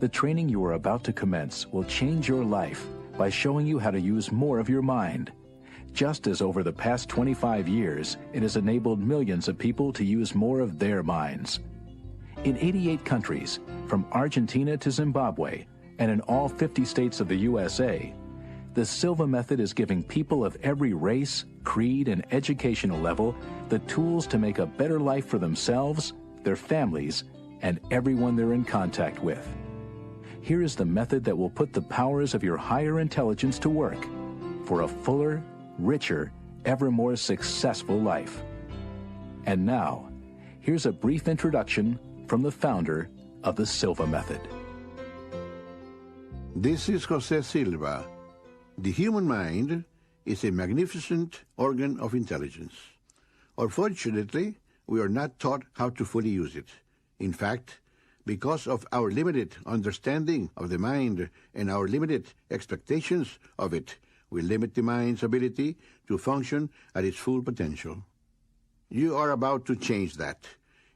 The training you are about to commence will change your life by showing you how to use more of your mind. Just as over the past 25 years, it has enabled millions of people to use more of their minds. In 88 countries, from Argentina to Zimbabwe, and in all 50 states of the USA, the Silva Method is giving people of every race, creed, and educational level the tools to make a better life for themselves, their families, and everyone they're in contact with. Here is the method that will put the powers of your higher intelligence to work for a fuller, richer, ever more successful life. And now, here's a brief introduction from the founder of the Silva Method. This is Jose Silva. The human mind is a magnificent organ of intelligence. Unfortunately, we are not taught how to fully use it. In fact, because of our limited understanding of the mind and our limited expectations of it, we limit the mind's ability to function at its full potential. You are about to change that.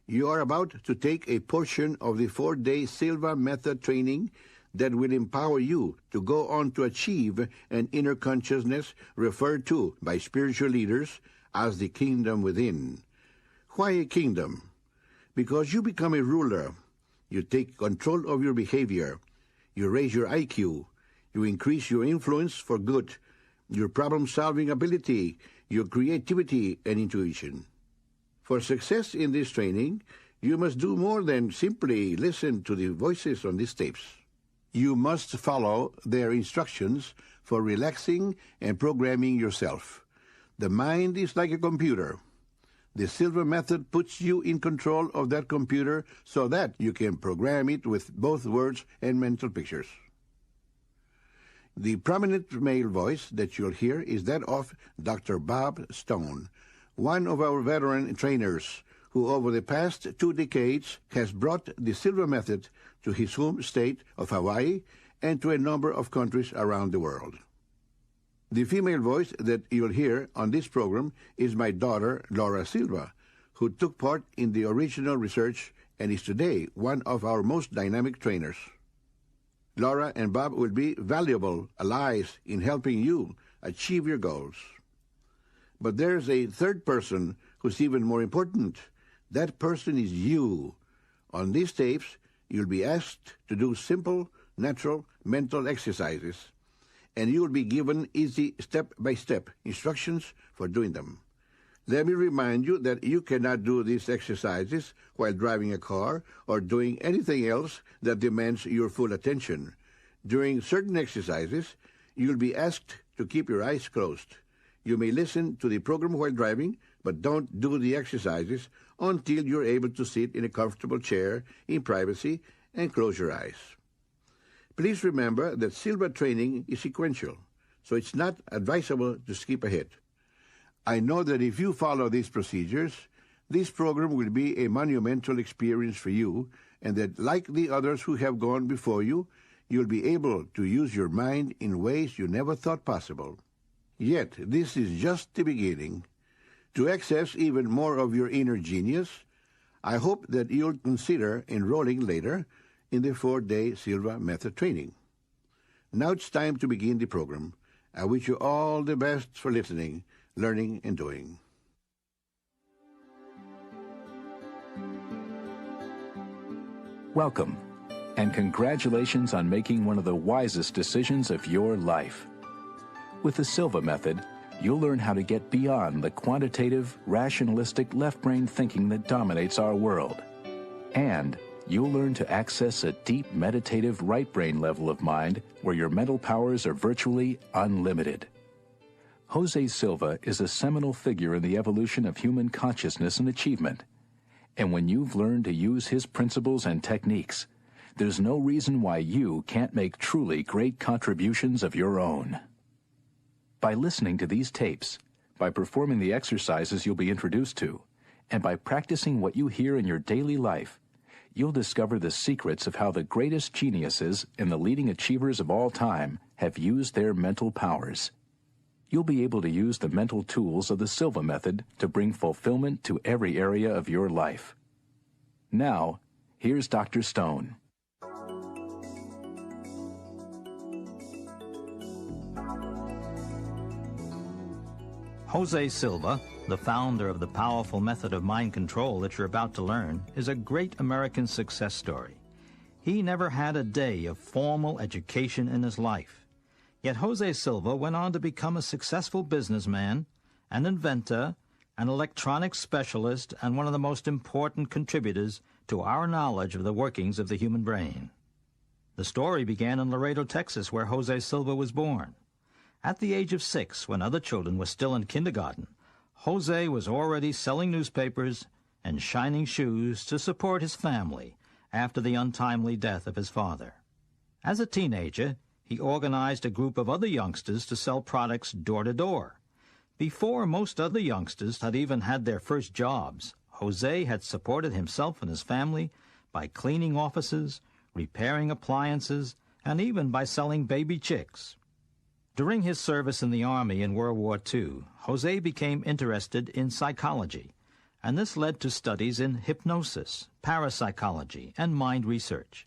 You are about to take a portion of the 4-day Silva Method training that will empower you to go on to achieve an inner consciousness referred to by spiritual leaders as the kingdom within. Why a kingdom? Because you become a ruler. You take control of your behavior. You raise your IQ. You increase your influence for good, your problem-solving ability, your creativity and intuition. For success in this training, you must do more than simply listen to the voices on these tapes. You must follow their instructions for relaxing and programming yourself. The mind is like a computer. The Silva Method puts you in control of that computer so that you can program it with both words and mental pictures. The prominent male voice that you'll hear is that of Dr. Bob Stone, one of our veteran trainers who over the past 2 decades has brought the Silva Method to his home state of Hawaii and to a number of countries around the world. The female voice that you'll hear on this program is my daughter, Laura Silva, who took part in the original research and is today one of our most dynamic trainers. Laura and Bob will be valuable allies in helping you achieve your goals. But there's a third person who's even more important. That person is you. On these tapes, you'll be asked to do simple, natural mental exercises, and you'll be given easy step-by-step instructions for doing them. Let me remind you that you cannot do these exercises while driving a car or doing anything else that demands your full attention. During certain exercises, you'll be asked to keep your eyes closed. You may listen to the program while driving, but don't do the exercises until you're able to sit in a comfortable chair in privacy and close your eyes. Please remember that Silva training is sequential, so it's not advisable to skip ahead. I know that if you follow these procedures, this program will be a monumental experience for you, and that like the others who have gone before you, you'll be able to use your mind in ways you never thought possible. Yet, this is just the beginning. To access even more of your inner genius, I hope that you'll consider enrolling later in the 4-day Silva Method training. Now it's time to begin the program. I wish you all the best for listening, learning, and doing. Welcome, and congratulations on making one of the wisest decisions of your life. With the Silva Method, you'll learn how to get beyond the quantitative, rationalistic left-brain thinking that dominates our world. And you'll learn to access a deep meditative right brain level of mind where your mental powers are virtually unlimited. Jose Silva is a seminal figure in the evolution of human consciousness and achievement. And when you've learned to use his principles and techniques, there's no reason why you can't make truly great contributions of your own. By listening to these tapes, by performing the exercises you'll be introduced to, and by practicing what you hear in your daily life, you'll discover the secrets of how the greatest geniuses and the leading achievers of all time have used their mental powers. You'll be able to use the mental tools of the Silva Method to bring fulfillment to every area of your life. Now, here's Dr. Stone. Jose Silva, the founder of the powerful method of mind control that you're about to learn, is a great American success story. He never had a day of formal education in his life. Yet Jose Silva went on to become a successful businessman, an inventor, an electronics specialist, and one of the most important contributors to our knowledge of the workings of the human brain. The story began in Laredo, Texas, where Jose Silva was born. At the age of 6, when other children were still in kindergarten, Jose was already selling newspapers and shining shoes to support his family after the untimely death of his father. As a teenager, he organized a group of other youngsters to sell products door to door. Before most other youngsters had even had their first jobs, Jose had supported himself and his family by cleaning offices, repairing appliances, and even by selling baby chicks. During his service in the Army in World War II, Jose became interested in psychology, and this led to studies in hypnosis, parapsychology, and mind research.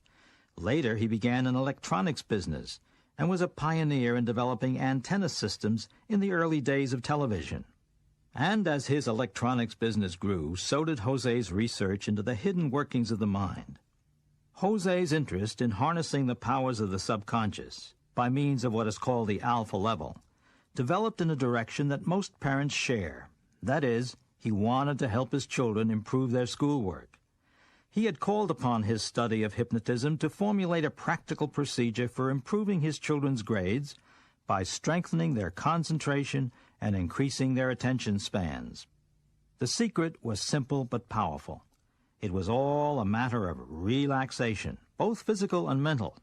Later, he began an electronics business and was a pioneer in developing antenna systems in the early days of television. And as his electronics business grew, so did Jose's research into the hidden workings of the mind. Jose's interest in harnessing the powers of the subconscious by means of what is called the alpha level developed in a direction that most parents share. That is, he wanted to help his children improve their schoolwork. He had called upon his study of hypnotism to formulate a practical procedure for improving his children's grades by strengthening their concentration and increasing their attention spans. The secret was simple but powerful. It was all a matter of relaxation, both physical and mental.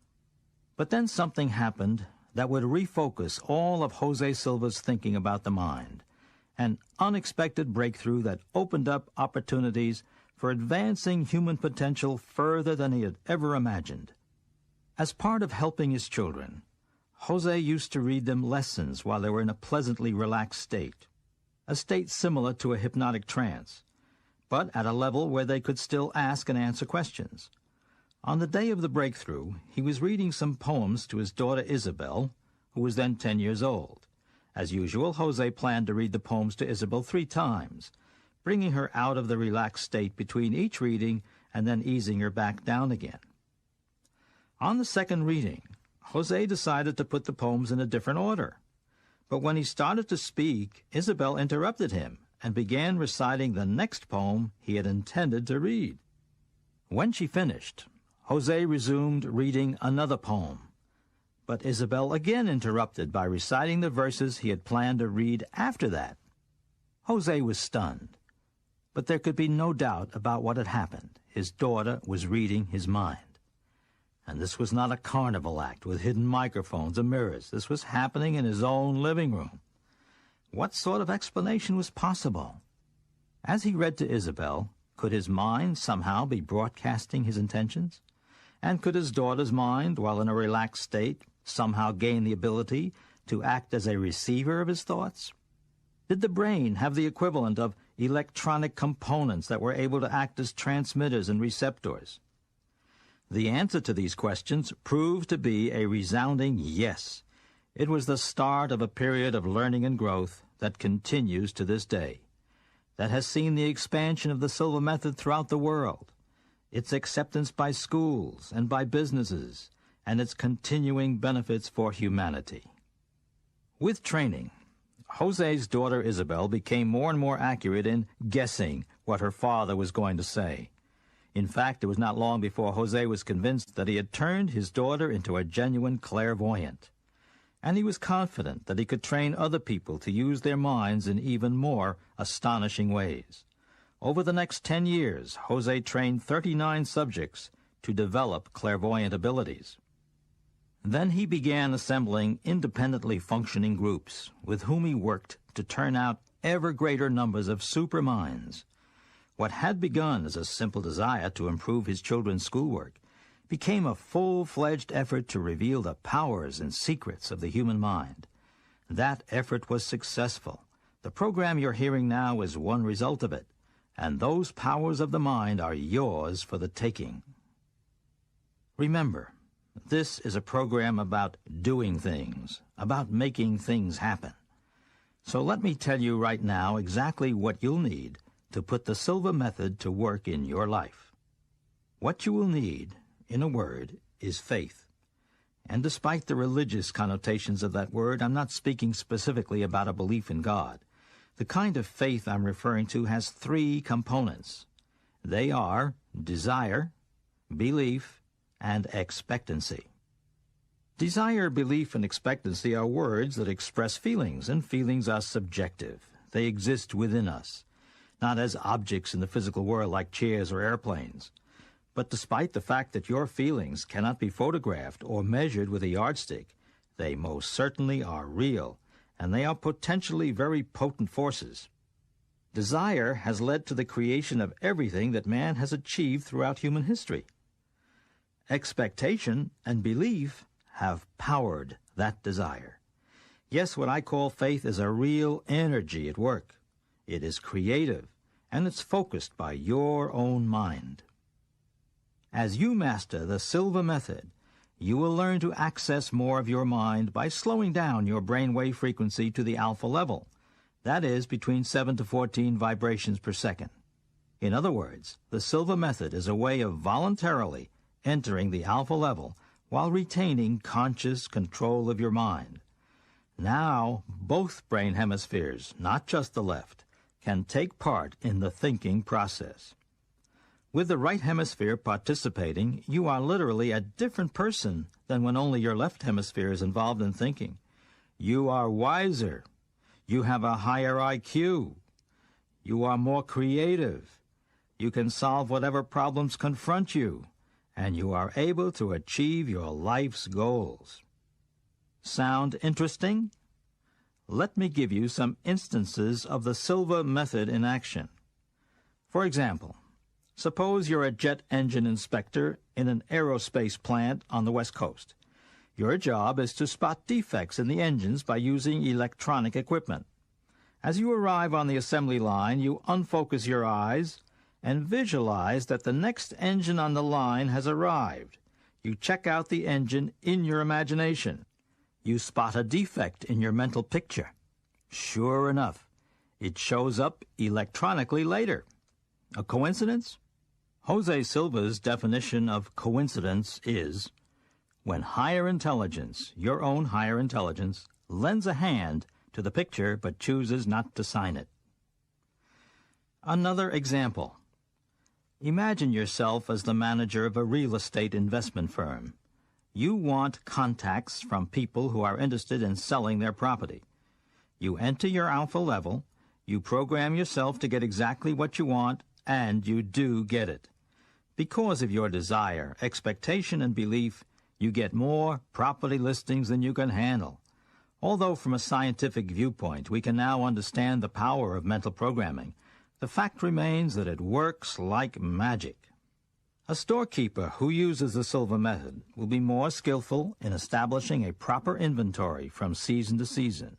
But then something happened that would refocus all of Jose Silva's thinking about the mind, an unexpected breakthrough that opened up opportunities for advancing human potential further than he had ever imagined. As part of helping his children, Jose used to read them lessons while they were in a pleasantly relaxed state, a state similar to a hypnotic trance, but at a level where they could still ask and answer questions. On the day of the breakthrough, he was reading some poems to his daughter Isabel, who was then 10 years old. As usual, Jose planned to read the poems to Isabel 3 times, bringing her out of the relaxed state between each reading and then easing her back down again. On the second reading, Jose decided to put the poems in a different order. But when he started to speak, Isabel interrupted him and began reciting the next poem he had intended to read. When she finished, Jose resumed reading another poem, but Isabel again interrupted by reciting the verses he had planned to read after that. Jose was stunned, but there could be no doubt about what had happened. His daughter was reading his mind. And this was not a carnival act with hidden microphones or mirrors. This was happening in his own living room. What sort of explanation was possible? As he read to Isabel, could his mind somehow be broadcasting his intentions? And could his daughter's mind, while in a relaxed state, somehow gain the ability to act as a receiver of his thoughts? Did the brain have the equivalent of electronic components that were able to act as transmitters and receptors? The answer to these questions proved to be a resounding yes. It was the start of a period of learning and growth that continues to this day, that has seen the expansion of the Silva Method throughout the world, its acceptance by schools and by businesses, and its continuing benefits for humanity. With training, Jose's daughter Isabel became more and more accurate in guessing what her father was going to say. In fact, it was not long before Jose was convinced that he had turned his daughter into a genuine clairvoyant, and he was confident that he could train other people to use their minds in even more astonishing ways. Over the next 10 years, Jose trained 39 subjects to develop clairvoyant abilities. Then he began assembling independently functioning groups with whom he worked to turn out ever greater numbers of superminds. What had begun as a simple desire to improve his children's schoolwork became a full-fledged effort to reveal the powers and secrets of the human mind. That effort was successful. The program you're hearing now is one result of it, and those powers of the mind are yours for the taking. Remember, this is a program about doing things, about making things happen. So let me tell you right now exactly what you'll need to put the Silva Method to work in your life. What you will need, in a word, is faith. And despite the religious connotations of that word, I'm not speaking specifically about a belief in God. The kind of faith I'm referring to has three components. They are desire, belief, and expectancy. Desire, belief, and expectancy are words that express feelings, and feelings are subjective. They exist within us, not as objects in the physical world like chairs or airplanes. But despite the fact that your feelings cannot be photographed or measured with a yardstick, they most certainly are real, and they are potentially very potent forces. Desire has led to the creation of everything that man has achieved throughout human history. Expectation and belief have powered that desire. Yes, what I call faith is a real energy at work. It is creative, and it's focused by your own mind. As you master the Silva Method, you will learn to access more of your mind by slowing down your brainwave frequency to the alpha level. That is between 7 to 14 vibrations per second. In other words, the Silva Method is a way of voluntarily entering the alpha level while retaining conscious control of your mind. Now, both brain hemispheres, not just the left, can take part in the thinking process. With the right hemisphere participating, you are literally a different person than when only your left hemisphere is involved in thinking. You are wiser. You have a higher IQ. You are more creative. You can solve whatever problems confront you, and you are able to achieve your life's goals. Sound interesting? Let me give you some instances of the Silva Method in action. For example, suppose you're a jet engine inspector in an aerospace plant on the West Coast. Your job is to spot defects in the engines by using electronic equipment. As you arrive on the assembly line, you unfocus your eyes and visualize that the next engine on the line has arrived. You check out the engine in your imagination. You spot a defect in your mental picture. Sure enough, it shows up electronically later. A coincidence? Jose Silva's definition of coincidence is when higher intelligence, your own higher intelligence, lends a hand to the picture but chooses not to sign it. Another example. Imagine yourself as the manager of a real estate investment firm. You want contacts from people who are interested in selling their property. You enter your alpha level, you program yourself to get exactly what you want, and you do get it. Because of your desire, expectation, and belief, you get more property listings than you can handle. Although from a scientific viewpoint we can now understand the power of mental programming, the fact remains that it works like magic. A storekeeper who uses the Silva Method will be more skillful in establishing a proper inventory from season to season.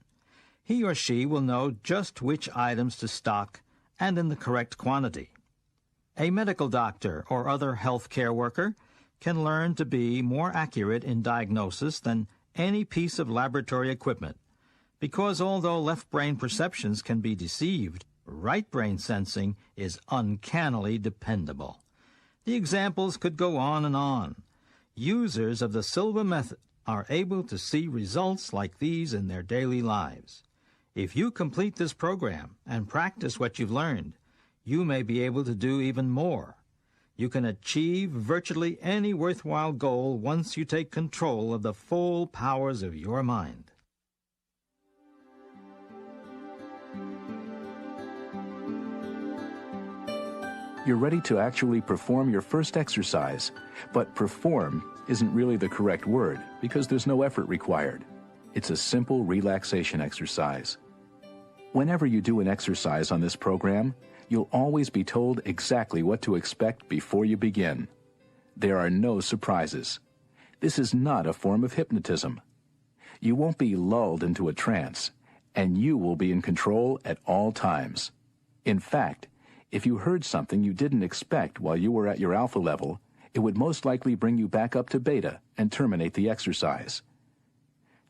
He or she will know just which items to stock and in the correct quantity. A medical doctor or other health care worker can learn to be more accurate in diagnosis than any piece of laboratory equipment, because although left brain perceptions can be deceived, right brain sensing is uncannily dependable. The examples could go on and on. Users of the Silva Method are able to see results like these in their daily lives. If you complete this program and practice what you've learned, you may be able to do even more. You can achieve virtually any worthwhile goal once you take control of the full powers of your mind. You're ready to actually perform your first exercise, but perform isn't really the correct word because there's no effort required. It's a simple relaxation exercise. Whenever you do an exercise on this program, you'll always be told exactly what to expect before you begin. There are no surprises. This is not a form of hypnotism. You won't be lulled into a trance, and you will be in control at all times. In fact, if you heard something you didn't expect while you were at your alpha level, it would most likely bring you back up to beta and terminate the exercise.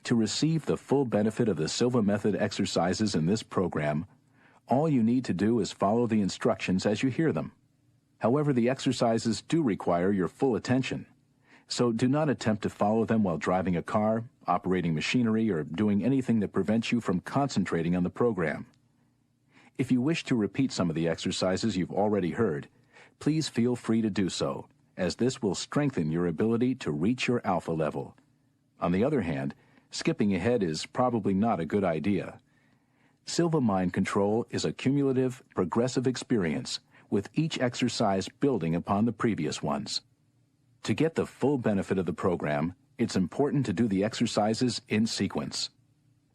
To receive the full benefit of the Silva Method exercises in this program, all you need to do is follow the instructions as you hear them. However, the exercises do require your full attention, so do not attempt to follow them while driving a car, operating machinery, or doing anything that prevents you from concentrating on the program. If you wish to repeat some of the exercises you've already heard, please feel free to do so, as this will strengthen your ability to reach your alpha level. On the other hand, skipping ahead is probably not a good idea. Silva Mind Control is a cumulative, progressive experience, with each exercise building upon the previous ones. To get the full benefit of the program, it's important to do the exercises in sequence.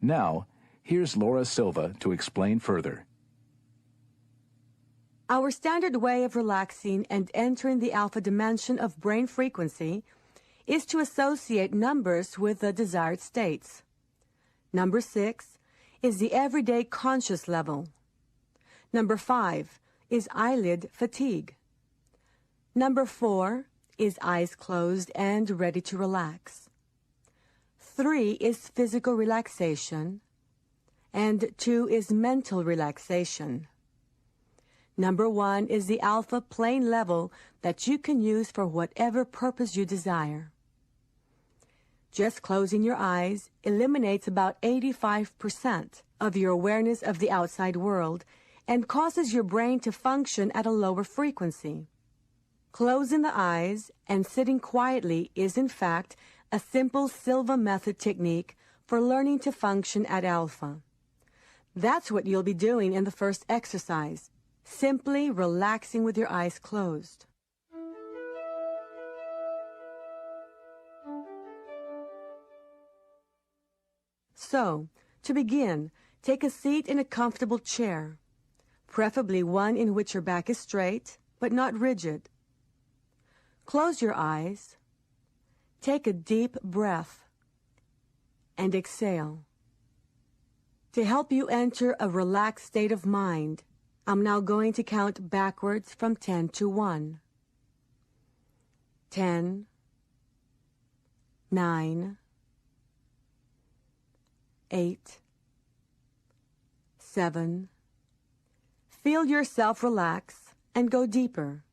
Now, here's Laura Silva to explain further. Our standard way of relaxing and entering the alpha dimension of brain frequency is to associate numbers with the desired states. Number 6 is the everyday conscious level. Number 5 is eyelid fatigue. Number 4 is eyes closed and ready to relax. 3 is physical relaxation, and 2 is mental relaxation. Number 1 is the alpha plane level that you can use for whatever purpose you desire. Just closing your eyes eliminates about 85% of your awareness of the outside world and causes your brain to function at a lower frequency. Closing the eyes and sitting quietly is, in fact, a simple Silva Method technique for learning to function at alpha. That's what you'll be doing in the first exercise, simply relaxing with your eyes closed. So, to begin, take a seat in a comfortable chair, preferably one in which your back is straight, but not rigid. Close your eyes, take a deep breath, and exhale. To help you enter a relaxed state of mind, I'm now going to count backwards from 10 to 1. 10, 9, 8, 7. Feel yourself relax and go deeper.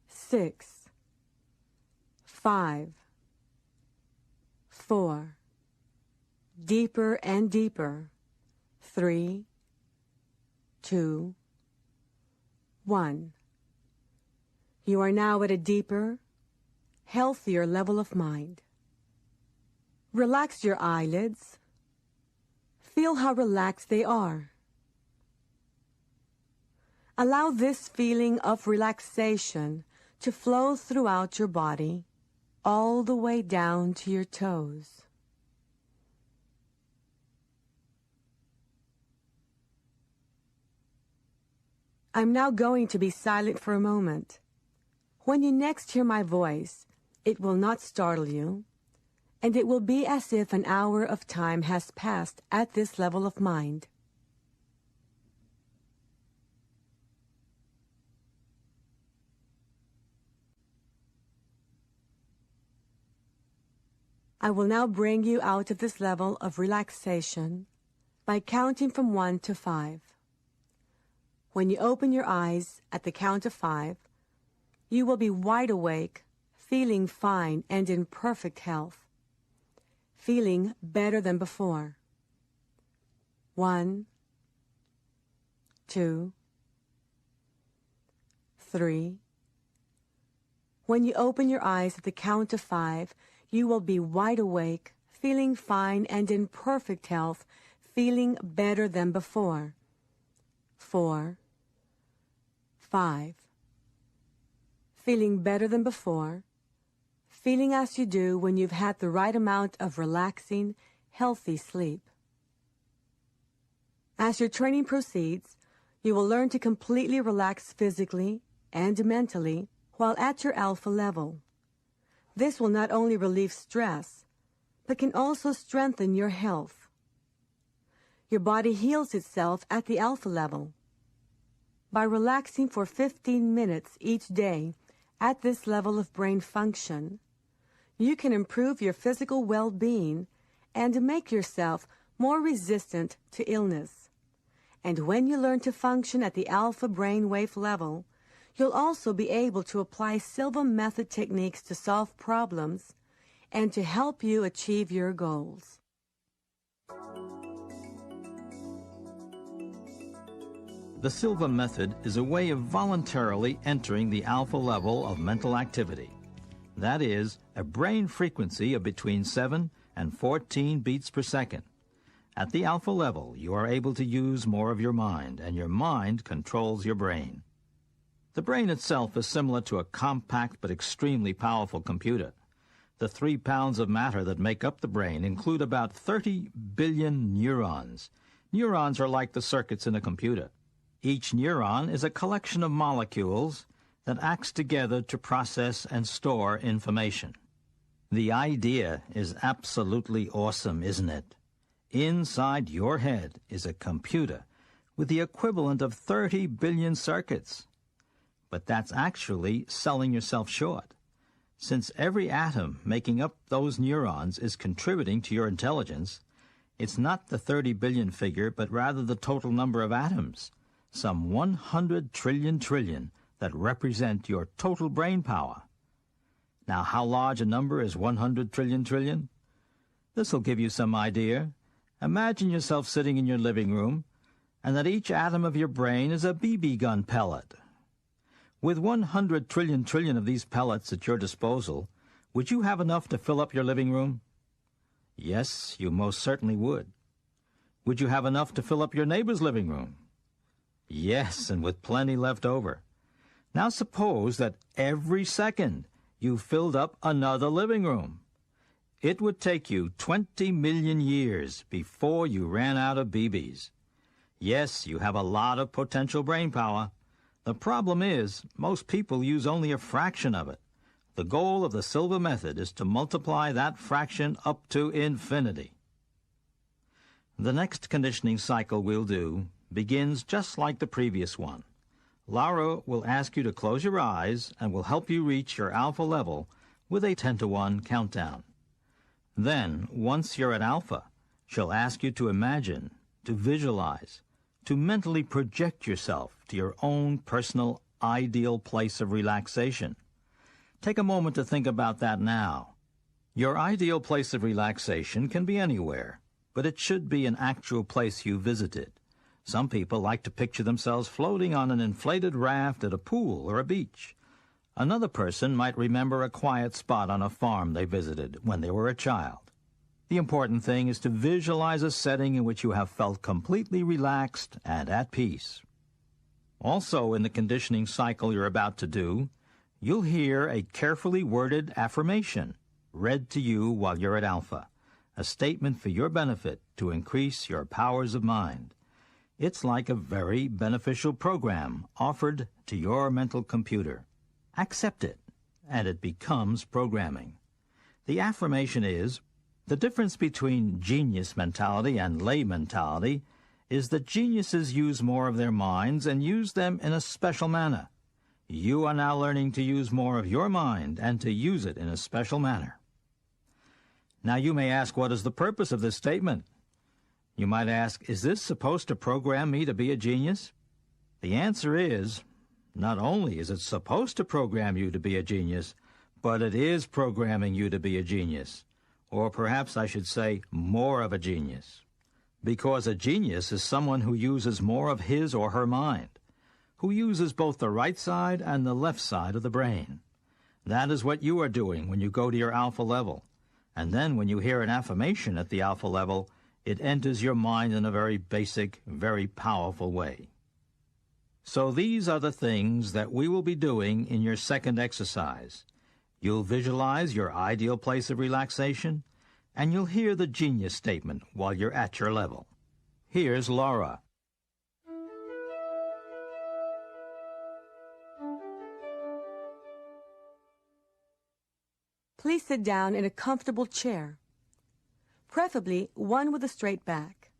6, 5, 4. Deeper and deeper. 3, 2, 1. You are now at a deeper, healthier level of mind. Relax your eyelids. Feel how relaxed they are. Allow this feeling of relaxation to flow throughout your body, all the way down to your toes. I'm now going to be silent for a moment. When you next hear my voice, it will not startle you, and it will be as if an hour of time has passed at this level of mind. I will now bring you out of this level of relaxation by counting from 1 to 5. When you open your eyes at the count of 5, you will be wide awake, feeling fine and in perfect health, feeling better than before. 1, 2, 3. When you open your eyes at the count of 5, you will be wide awake, feeling fine and in perfect health, feeling better than before. 4, 5. Feeling better than before, feeling as you do when you've had the right amount of relaxing, healthy sleep. As your training proceeds, you will learn to completely relax physically and mentally while at your alpha level. This will not only relieve stress, but can also strengthen your health. Your body heals itself at the alpha level. By relaxing for 15 minutes each day at this level of brain function, you can improve your physical well-being and make yourself more resistant to illness. And when you learn to function at the alpha brainwave level, you'll also be able to apply Silva Method techniques to solve problems and to help you achieve your goals. The Silva Method is a way of voluntarily entering the alpha level of mental activity. That is, a brain frequency of between 7 and 14 beats per second. At the alpha level, you are able to use more of your mind, and your mind controls your brain. The brain itself is similar to a compact but extremely powerful computer. The 3 pounds of matter that make up the brain include about 30 billion neurons. Neurons are like the circuits in a computer. Each neuron is a collection of molecules that acts together to process and store information. The idea is absolutely awesome, isn't it? Inside your head is a computer with the equivalent of 30 billion circuits. But that's actually selling yourself short. Since every atom making up those neurons is contributing to your intelligence, it's not the 30 billion figure, but rather the total number of atoms, some 100 trillion that represent your total brain power. Now, how large a number is 100 trillion? This will give you some idea. Imagine yourself sitting in your living room, and that each atom of your brain is a BB gun pellet. With 100 trillion of these pellets at your disposal, would you have enough to fill up your living room? Yes, you most certainly would. Would you have enough to fill up your neighbor's living room? Yes, and with plenty left over. Now suppose that every second you filled up another living room. It would take you 20 million years before you ran out of BBs. Yes, you have a lot of potential brain power. The problem is, most people use only a fraction of it. The goal of the Silva Method is to multiply that fraction up to infinity. The next conditioning cycle we'll do begins just like the previous one. Laura will ask you to close your eyes and will help you reach your alpha level with a 10-to-1 countdown. Then, once you're at alpha, she'll ask you to imagine, to visualize, to mentally project yourself to your own personal ideal place of relaxation. Take a moment to think about that now. Your ideal place of relaxation can be anywhere, but it should be an actual place you visited. Some people like to picture themselves floating on an inflated raft at a pool or a beach. Another person might remember a quiet spot on a farm they visited when they were a child. The important thing is to visualize a setting in which you have felt completely relaxed and at peace. Also, in the conditioning cycle you're about to do, you'll hear a carefully worded affirmation read to you while you're at alpha, a statement for your benefit to increase your powers of mind. It's like a very beneficial program offered to your mental computer. Accept it, and it becomes programming. The affirmation is, the difference between genius mentality and lay mentality is that geniuses use more of their minds and use them in a special manner. You are now learning to use more of your mind and to use it in a special manner. Now you may ask, what is the purpose of this statement? You might ask, is this supposed to program me to be a genius? The answer is, not only is it supposed to program you to be a genius, but it is programming you to be a genius. Or perhaps I should say, more of a genius. Because a genius is someone who uses more of his or her mind, who uses both the right side and the left side of the brain. That is what you are doing when you go to your alpha level. And then when you hear an affirmation at the alpha level, it enters your mind in a very basic, very powerful way. So these are the things that we will be doing in your second exercise. You'll visualize your ideal place of relaxation, and you'll hear the genius statement while you're at your level. Here's Laura. Please sit down in a comfortable chair, preferably one with a straight back.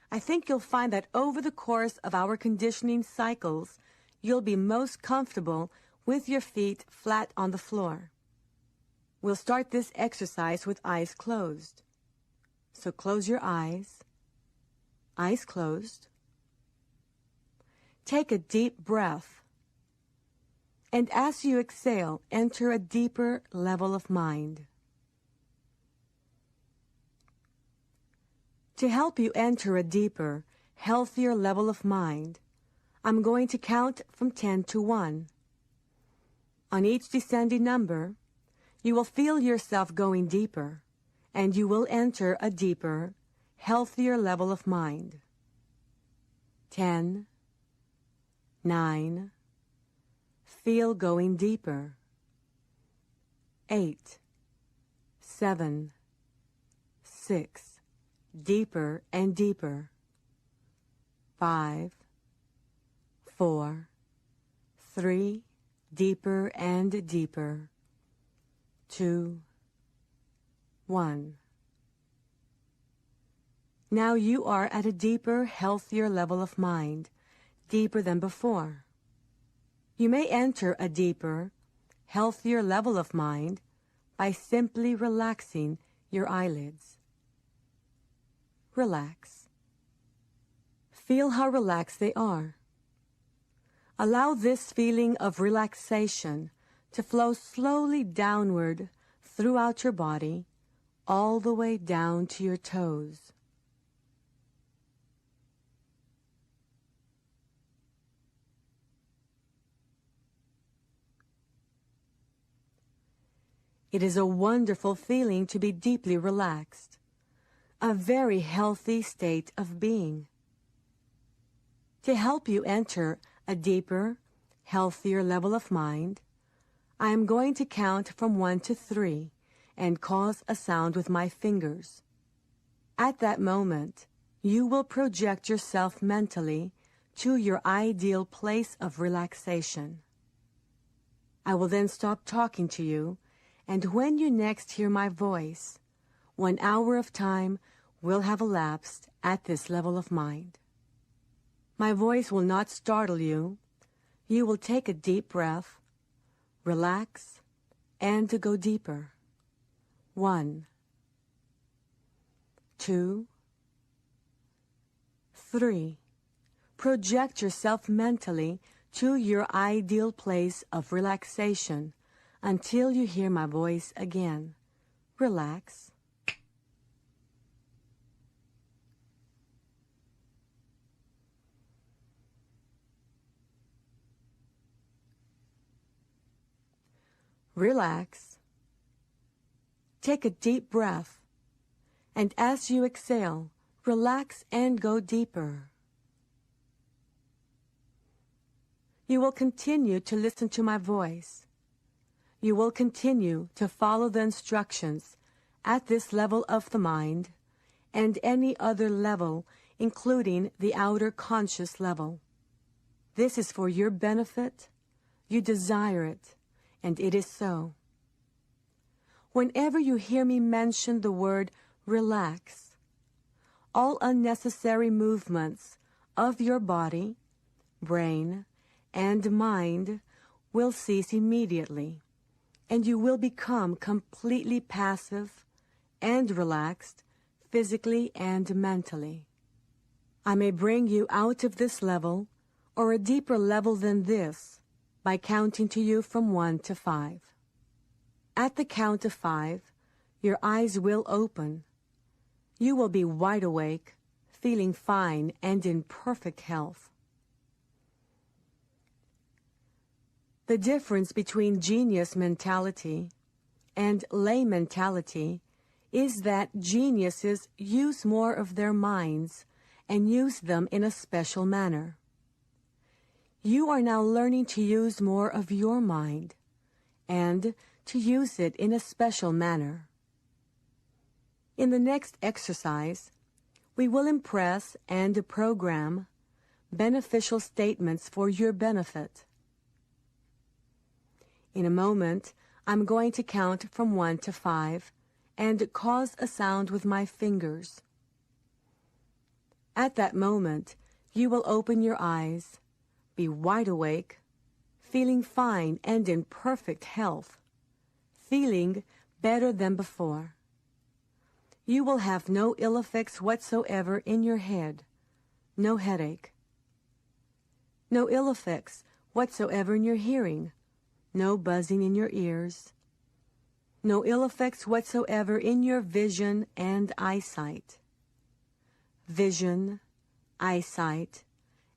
I think you'll find that over the course of our conditioning cycles, you'll be most comfortable with your feet flat on the floor. We'll start this exercise with eyes closed. So close your eyes closed. Take a deep breath. And as you exhale, enter a deeper level of mind. To help you enter a deeper, healthier level of mind, I'm going to count from 10 to 1. On each descending number, you will feel yourself going deeper, and you will enter a deeper, healthier level of mind. 10, 9, feel going deeper. 8, 7, 6, deeper and deeper. 5, 4, 3, deeper and deeper. 2, 1. Now you are at a deeper, healthier level of mind, deeper than before. You may enter a deeper, healthier level of mind by simply relaxing your eyelids. Relax. Feel how relaxed they are. Allow this feeling of relaxation to flow slowly downward throughout your body, all the way down to your toes. It is a wonderful feeling to be deeply relaxed, a very healthy state of being. To help you enter a deeper, healthier level of mind, I am going to count from 1 to 3 and cause a sound with my fingers. At that moment, you will project yourself mentally to your ideal place of relaxation. I will then stop talking to you, and when you next hear my voice, 1 hour of time will have elapsed at this level of mind. My voice will not startle you. You will take a deep breath, relax, and to go deeper. 1, 2, 3. Project yourself mentally to your ideal place of relaxation until you hear my voice again. Relax. Relax. Take a deep breath, and as you exhale, relax and go deeper. You will continue to listen to my voice. You will continue to follow the instructions at this level of the mind and any other level, including the outer conscious level. This is for your benefit. You desire it, and it is so. Whenever you hear me mention the word relax, all unnecessary movements of your body, brain, and mind will cease immediately, and you will become completely passive and relaxed physically and mentally. I may bring you out of this level or a deeper level than this by counting to you from 1 to 5. At the count of 5, your eyes will open. You will be wide awake, feeling fine and in perfect health. The difference between genius mentality and lay mentality is that geniuses use more of their minds and use them in a special manner. You are now learning to use more of your mind and to use it in a special manner. In the next exercise, we will impress and program beneficial statements for your benefit. In a moment, I'm going to count from 1 to 5 and cause a sound with my fingers. At that moment, you will open your eyes, be wide awake, feeling fine and in perfect health, feeling better than before. you will have no ill effects whatsoever in your head, no headache. No ill effects whatsoever in your hearing, no buzzing in your ears. No ill effects whatsoever in your vision and eyesight. Vision, eyesight,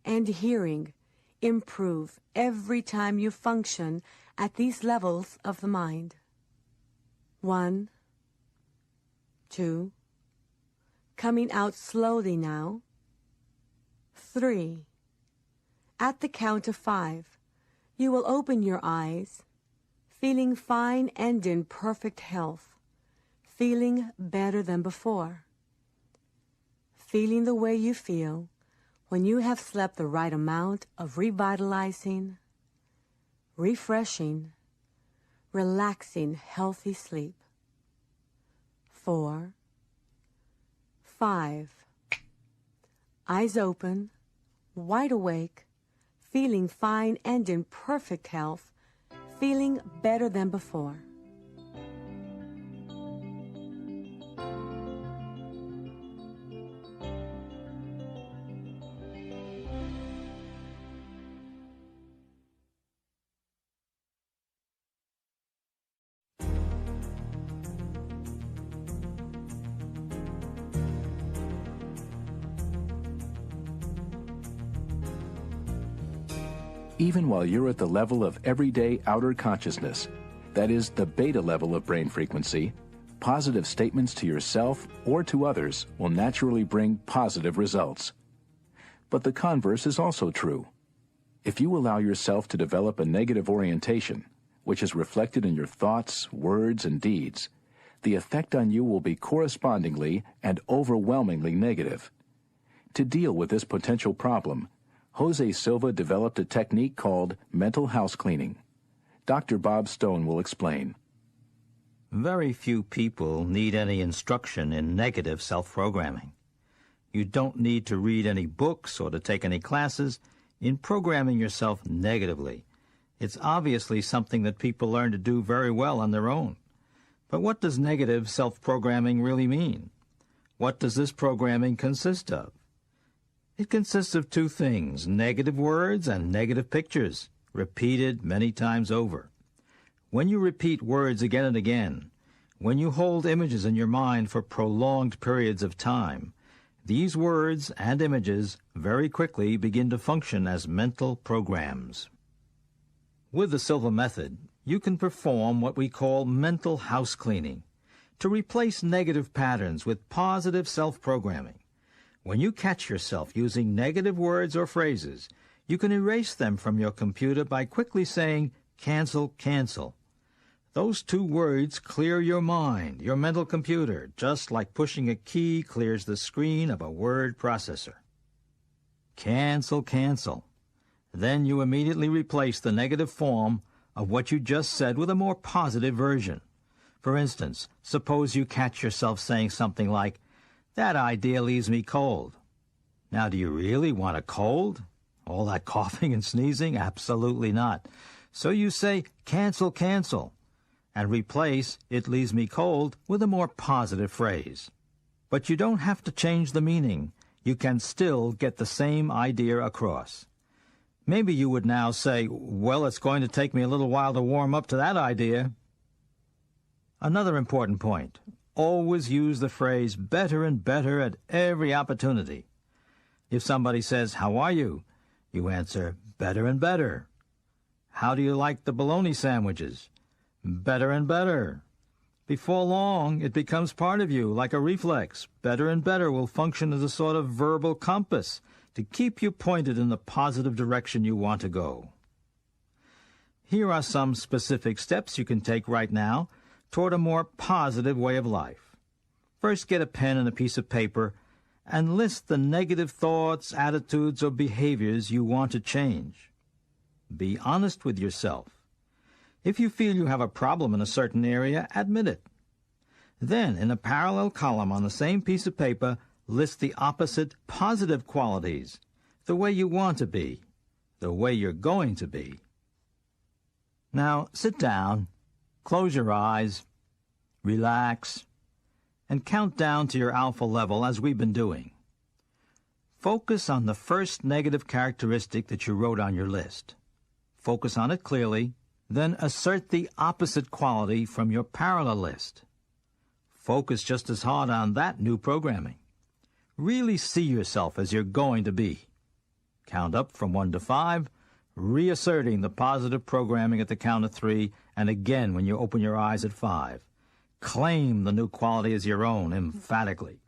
and hearing improve every time you function at these levels of the mind. 1, 2, coming out slowly now. 3. At the count of 5, you will open your eyes, feeling fine and in perfect health, feeling better than before. Feeling the way you feel when you have slept the right amount of revitalizing, refreshing, relaxing, healthy sleep. 4, 5. Eyes open, wide awake, feeling fine and in perfect health, feeling better than before. Even while you're at the level of everyday outer consciousness, that is the beta level of brain frequency, positive statements to yourself or to others will naturally bring positive results. But the converse is also true. If you allow yourself to develop a negative orientation, which is reflected in your thoughts, words, and deeds, the effect on you will be correspondingly and overwhelmingly negative. To deal with this potential problem, Jose Silva developed a technique called mental house cleaning. Dr. Bob Stone will explain. Very few people need any instruction in negative self-programming. You don't need to read any books or to take any classes in programming yourself negatively. It's obviously something that people learn to do very well on their own. But what does negative self-programming really mean? What does this programming consist of? It consists of two things, negative words and negative pictures, repeated many times over. When you repeat words again and again, when you hold images in your mind for prolonged periods of time, these words and images very quickly begin to function as mental programs. With the Silva Method, you can perform what we call mental house cleaning, to replace negative patterns with positive self-programming. When you catch yourself using negative words or phrases, you can erase them from your computer by quickly saying, cancel, cancel. Those two words clear your mind, your mental computer, just like pushing a key clears the screen of a word processor. Cancel, cancel. Then you immediately replace the negative form of what you just said with a more positive version. For instance, suppose you catch yourself saying something like, that idea leaves me cold. Now, do you really want a cold? All that coughing and sneezing? Absolutely not. So you say, cancel, cancel, and replace it leaves me cold with a more positive phrase. But you don't have to change the meaning. You can still get the same idea across. Maybe you would now say, well, it's going to take me a little while to warm up to that idea. Another important point. Always use the phrase better and better at every opportunity. If somebody says, how are you? You answer, better and better. How do you like the bologna sandwiches? Better and better. Before long, it becomes part of you, like a reflex. Better and better will function as a sort of verbal compass to keep you pointed in the positive direction you want to go. Here are some specific steps you can take right now toward a more positive way of life. First, get a pen and a piece of paper and list the negative thoughts, attitudes, or behaviors you want to change. Be honest with yourself. If you feel you have a problem in a certain area, admit it. Then, in a parallel column on the same piece of paper, list the opposite positive qualities, the way you want to be, the way you're going to be. Now, sit down. Close your eyes, relax, and count down to your alpha level as we've been doing. Focus on the first negative characteristic that you wrote on your list. Focus on it clearly, then assert the opposite quality from your parallel list. Focus just as hard on that new programming. Really see yourself as you're going to be. Count up from 1 to 5, reasserting the positive programming at the count of 3, and again when you open your eyes at 5. Claim the new quality as your own emphatically.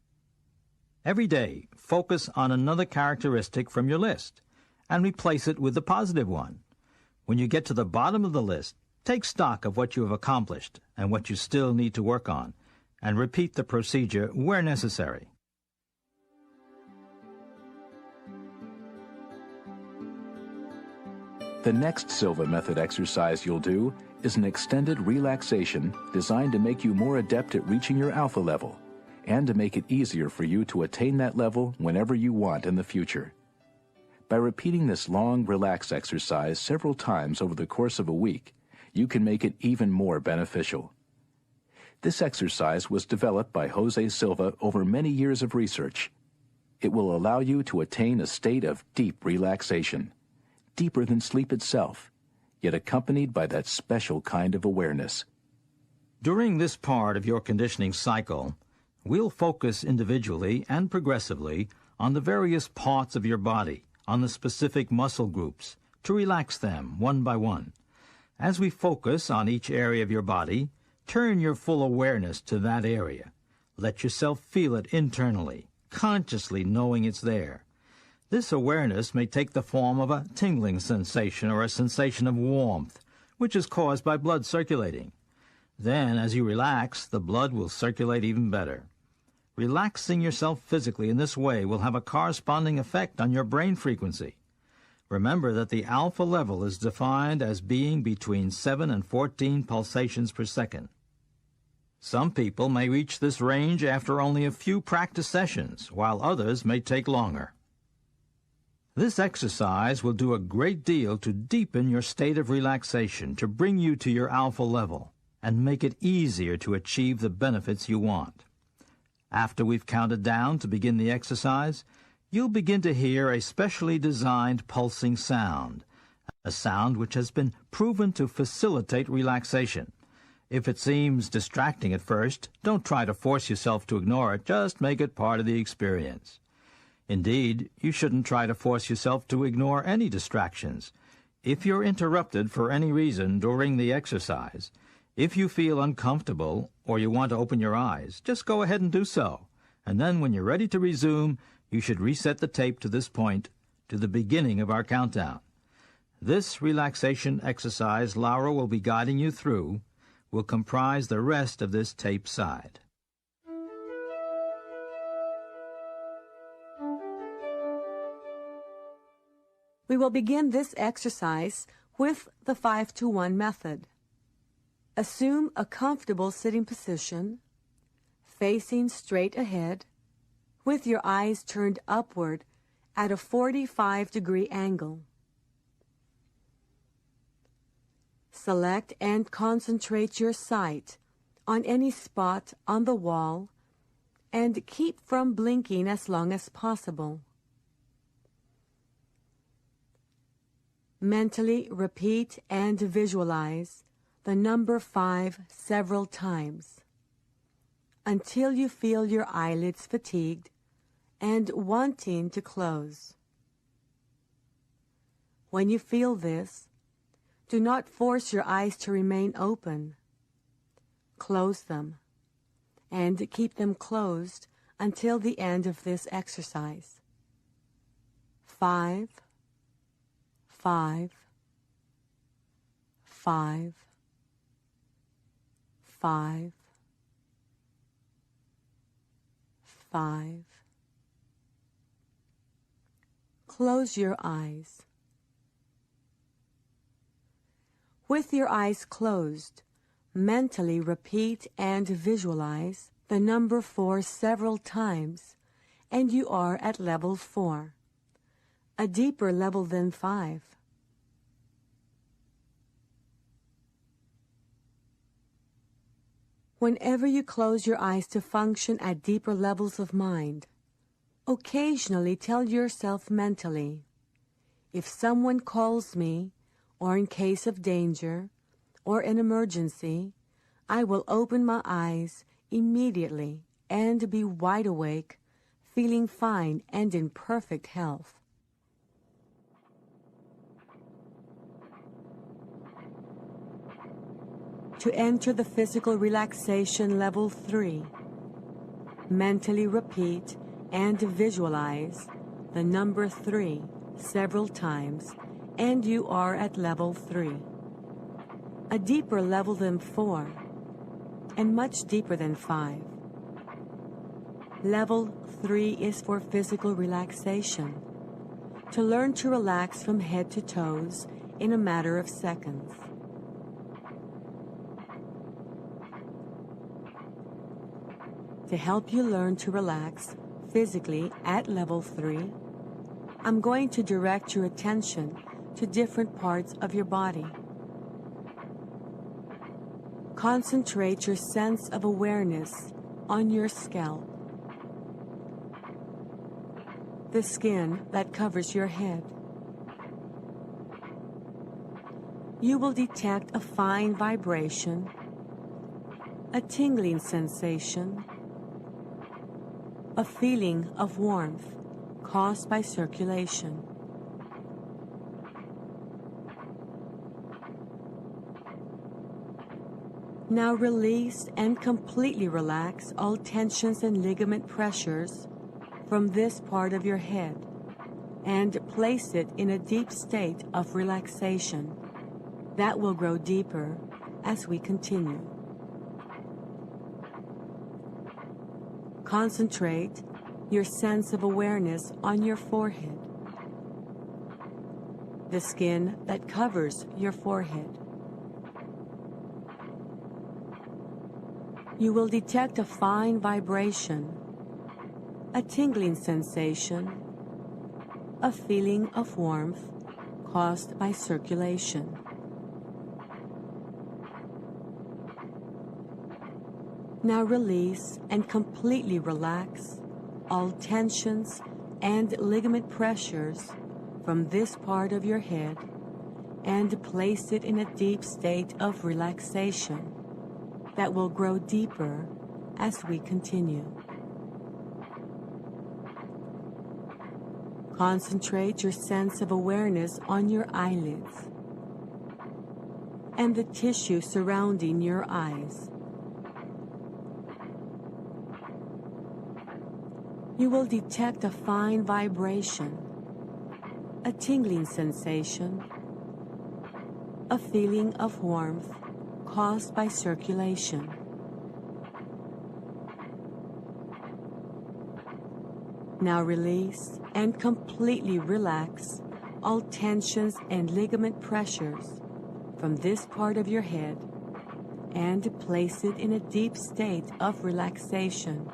Every day, focus on another characteristic from your list and replace it with the positive one. When you get to the bottom of the list, take stock of what you have accomplished and what you still need to work on, and repeat the procedure where necessary. The next Silva Method exercise you'll do is an extended relaxation designed to make you more adept at reaching your alpha level and to make it easier for you to attain that level whenever you want in the future. By repeating this long, relax exercise several times over the course of a week, you can make it even more beneficial. This exercise was developed by Jose Silva over many years of research. It will allow you to attain a state of deep relaxation, deeper than sleep itself, yet accompanied by that special kind of awareness. During this part of your conditioning cycle, we'll focus individually and progressively on the various parts of your body, on the specific muscle groups, to relax them one by one. As we focus on each area of your body, turn your full awareness to that area. Let yourself feel it internally, consciously knowing it's there. This awareness may take the form of a tingling sensation or a sensation of warmth, which is caused by blood circulating. Then, as you relax, the blood will circulate even better. Relaxing yourself physically in this way will have a corresponding effect on your brain frequency. Remember that the alpha level is defined as being between 7 and 14 pulsations per second. Some people may reach this range after only a few practice sessions, while others may take longer. This exercise will do a great deal to deepen your state of relaxation, to bring you to your alpha level, and make it easier to achieve the benefits you want. After we've counted down to begin the exercise, you'll begin to hear a specially designed pulsing sound, a sound which has been proven to facilitate relaxation. If it seems distracting at first, don't try to force yourself to ignore it, just make it part of the experience. Indeed, you shouldn't try to force yourself to ignore any distractions. If you're interrupted for any reason during the exercise, if you feel uncomfortable or you want to open your eyes, just go ahead and do so. And then when you're ready to resume, you should reset the tape to this point, to the beginning of our countdown. This relaxation exercise Laura will be guiding you through will comprise the rest of this tape side. We will begin this exercise with the 5-to-1 method. Assume a comfortable sitting position, facing straight ahead, with your eyes turned upward at a 45-degree angle. Select and concentrate your sight on any spot on the wall and keep from blinking as long as possible. Mentally repeat and visualize the number 5 several times until you feel your eyelids fatigued and wanting to close. When you feel this, do not force your eyes to remain open. Close them and keep them closed until the end of this exercise. 5, 5, 5, 5, 5. Close your eyes. With your eyes closed, mentally repeat and visualize the number 4 several times, and you are at level 4, a deeper level than 5. Whenever you close your eyes to function at deeper levels of mind, occasionally tell yourself mentally, if someone calls me, or in case of danger, or an emergency, I will open my eyes immediately and be wide awake, feeling fine and in perfect health. To enter the physical relaxation level 3, mentally repeat and visualize the number 3 several times, and you are at level 3. A deeper level than 4, and much deeper than 5. Level 3 is for physical relaxation, to learn to relax from head to toes in a matter of seconds. To help you learn to relax physically at level 3, I'm going to direct your attention to different parts of your body. Concentrate your sense of awareness on your scalp, the skin that covers your head. You will detect a fine vibration, a tingling sensation, a feeling of warmth caused by circulation. Now release and completely relax all tensions and ligament pressures from this part of your head and place it in a deep state of relaxation that will grow deeper as we continue. Concentrate your sense of awareness on your forehead, the skin that covers your forehead. You will detect a fine vibration, a tingling sensation, a feeling of warmth caused by circulation. Now release and completely relax all tensions and ligament pressures from this part of your head and place it in a deep state of relaxation that will grow deeper as we continue. Concentrate your sense of awareness on your eyelids and the tissue surrounding your eyes. You will detect a fine vibration, a tingling sensation, a feeling of warmth caused by circulation. Now release and completely relax all tensions and ligament pressures from this part of your head and place it in a deep state of relaxation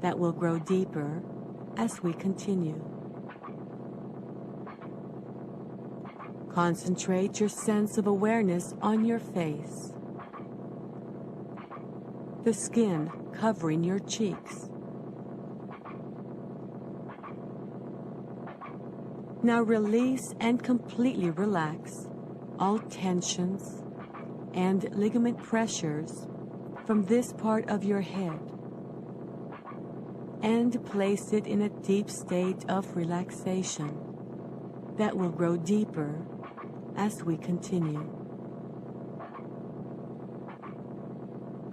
that will grow deeper as we continue. Concentrate your sense of awareness on your face, the skin covering your cheeks. Now release and completely relax all tensions and ligament pressures from this part of your head and place it in a deep state of relaxation that will grow deeper as we continue.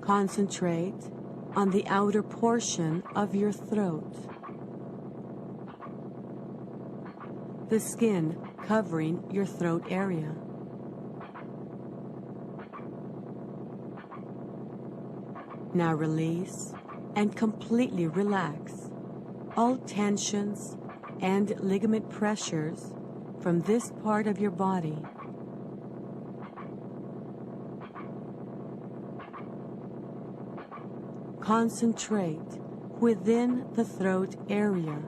Concentrate on the outer portion of your throat, the skin covering your throat area. Now release and completely relax all tensions and ligament pressures from this part of your body. Concentrate within the throat area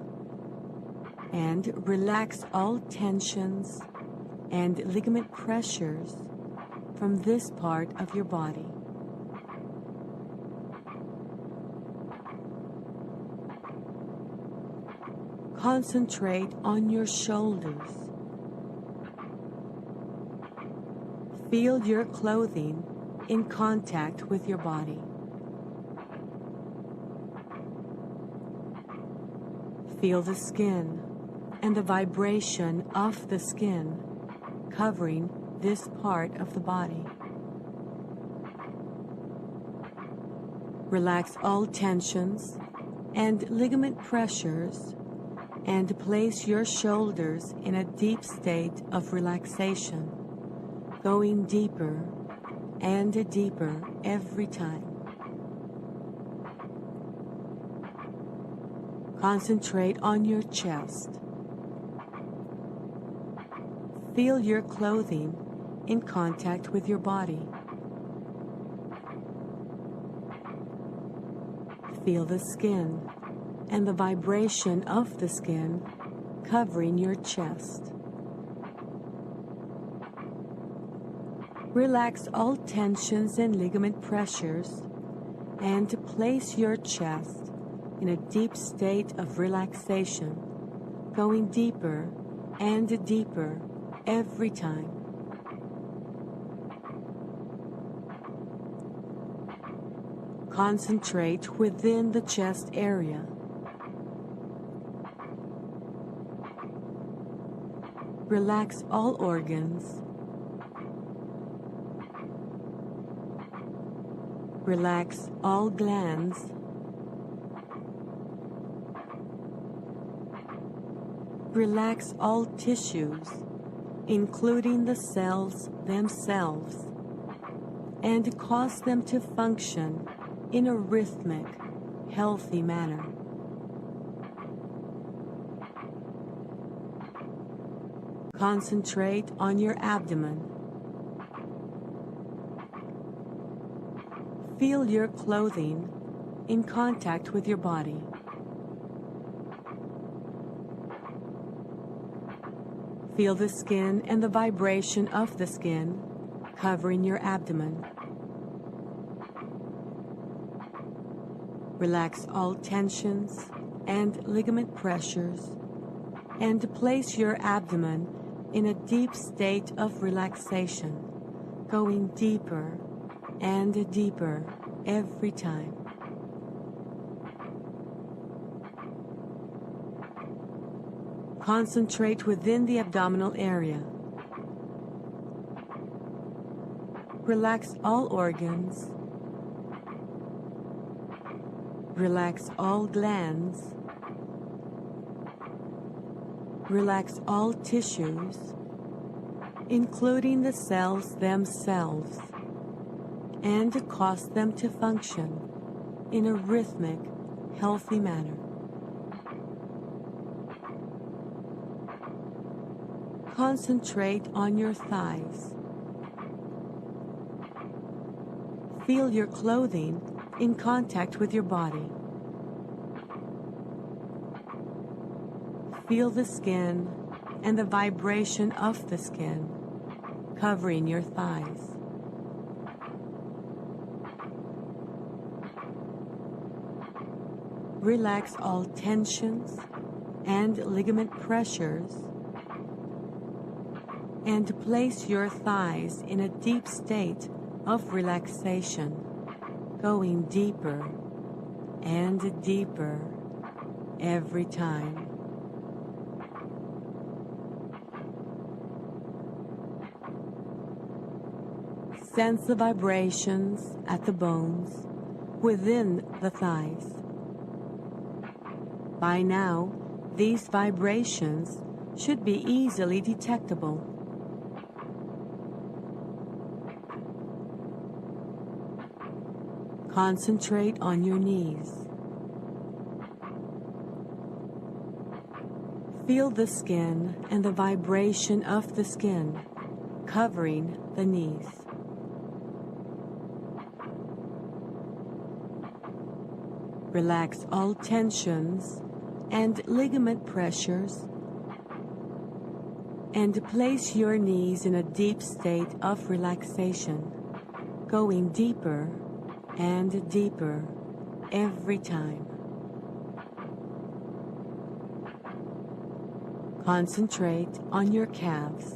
and relax all tensions and ligament pressures from this part of your body. Concentrate on your shoulders. Feel your clothing in contact with your body. Feel the skin and the vibration of the skin covering this part of the body. Relax all tensions and ligament pressures and place your shoulders in a deep state of relaxation, going deeper and deeper every time. Concentrate on your chest. Feel your clothing in contact with your body. Feel the skin and the vibration of the skin covering your chest. Relax all tensions and ligament pressures and place your chest in a deep state of relaxation, going deeper and deeper every time. Concentrate within the chest area. Relax all organs. Relax all glands. Relax all tissues, including the cells themselves, and cause them to function in a rhythmic, healthy manner. Concentrate on your abdomen. Feel your clothing in contact with your body. Feel the skin and the vibration of the skin covering your abdomen. Relax all tensions and ligament pressures and place your abdomen in a deep state of relaxation, going deeper and deeper every time. Concentrate within the abdominal area. Relax all organs. Relax all glands. Relax all tissues, including the cells themselves, and cause them to function in a rhythmic, healthy manner. Concentrate on your thighs. Feel your clothing in contact with your body. Feel the skin and the vibration of the skin covering your thighs. Relax all tensions and ligament pressures and place your thighs in a deep state of relaxation, going deeper and deeper every time. Sense the vibrations at the bones within the thighs. By now, these vibrations should be easily detectable. Concentrate on your knees. Feel the skin and the vibration of the skin covering the knees. Relax all tensions and ligament pressures and place your knees in a deep state of relaxation, going deeper and deeper every time. Concentrate on your calves.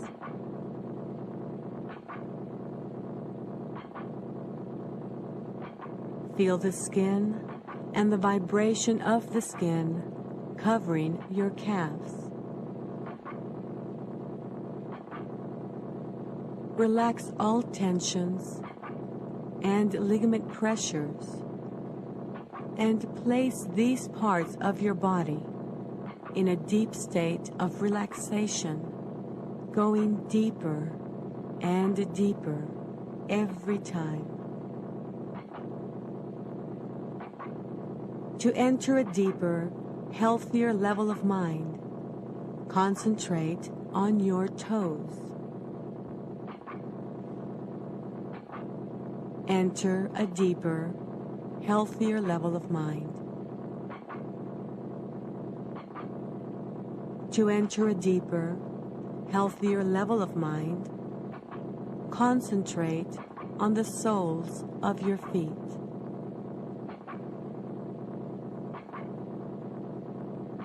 Feel the skin and the vibration of the skin covering your calves. Relax all tensions and ligament pressures and place these parts of your body in a deep state of relaxation, going deeper and deeper every time. To enter a deeper, healthier level of mind, concentrate on your toes. Enter a deeper, healthier level of mind. To enter a deeper, healthier level of mind, concentrate on the soles of your feet.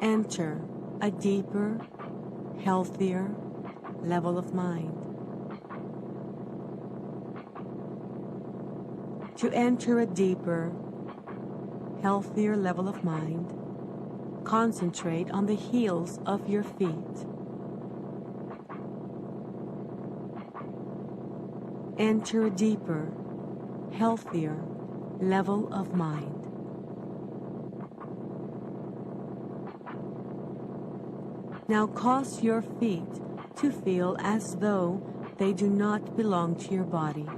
Enter a deeper, healthier level of mind. To enter a deeper, healthier level of mind, concentrate on the heels of your feet. Enter a deeper, healthier level of mind. Now cause your feet to feel as though they do not belong to your body.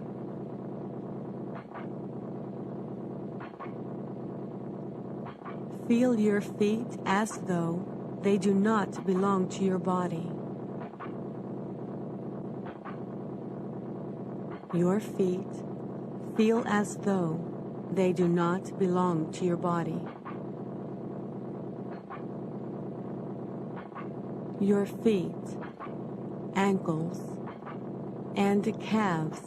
Feel your feet as though they do not belong to your body. Your feet feel as though they do not belong to your body. Your feet, ankles, and calves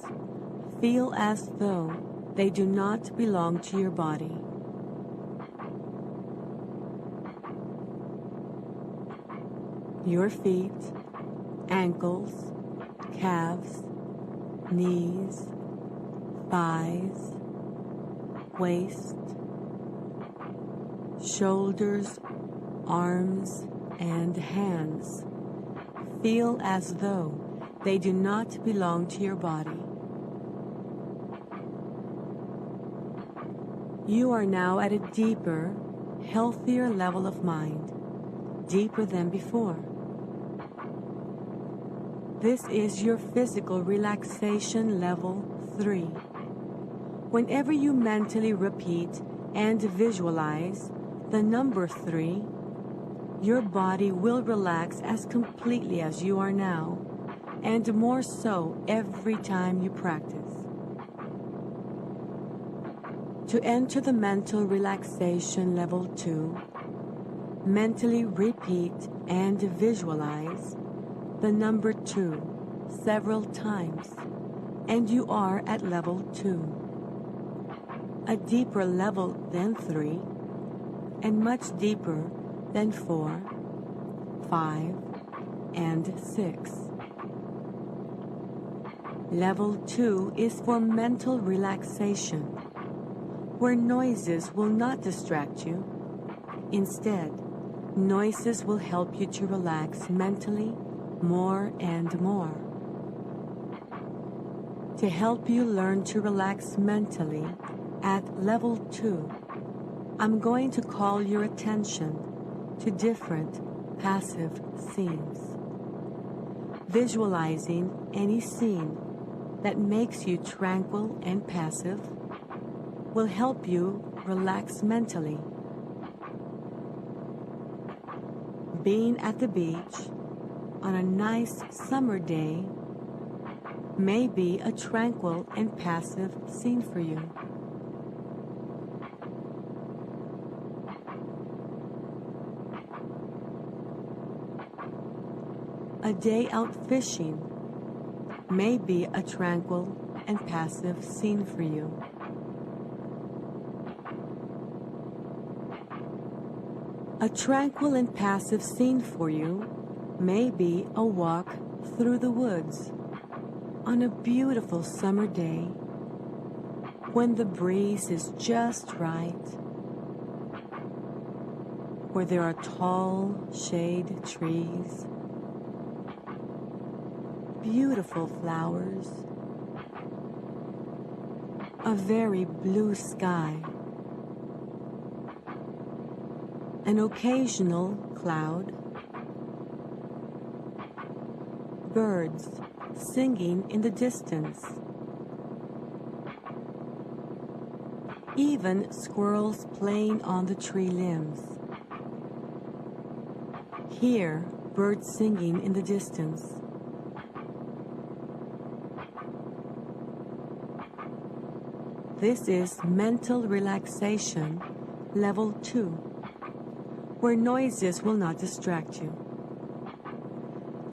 feel as though they do not belong to your body. Your feet, ankles, calves, knees, thighs, waist, shoulders, arms, and hands feel as though they do not belong to your body. You are now at a deeper, healthier level of mind, deeper than before. This is your physical relaxation level 3. Whenever you mentally repeat and visualize the number 3, your body will relax as completely as you are now, and more so every time you practice. To enter the mental relaxation level 2, mentally repeat and visualize the number 2 several times, and you are at level 2. A deeper level than 3, and much deeper than 4, 5, and 6. Level 2 is for mental relaxation, where noises will not distract you. Instead, noises will help you to relax mentally more and more. To help you learn to relax mentally at level 2, I'm going to call your attention to different passive scenes. Visualizing any scene that makes you tranquil and passive will help you relax mentally. Being at the beach on a nice summer day may be a tranquil and passive scene for you. A day out fishing may be a tranquil and passive scene for you. A tranquil and passive scene for you Maybe a walk through the woods on a beautiful summer day when the breeze is just right, where there are tall shade trees, beautiful flowers, a very blue sky, an occasional cloud, birds singing in the distance, even squirrels playing on the tree limbs. Hear birds singing in the distance. This is mental relaxation level 2, where noises will not distract you.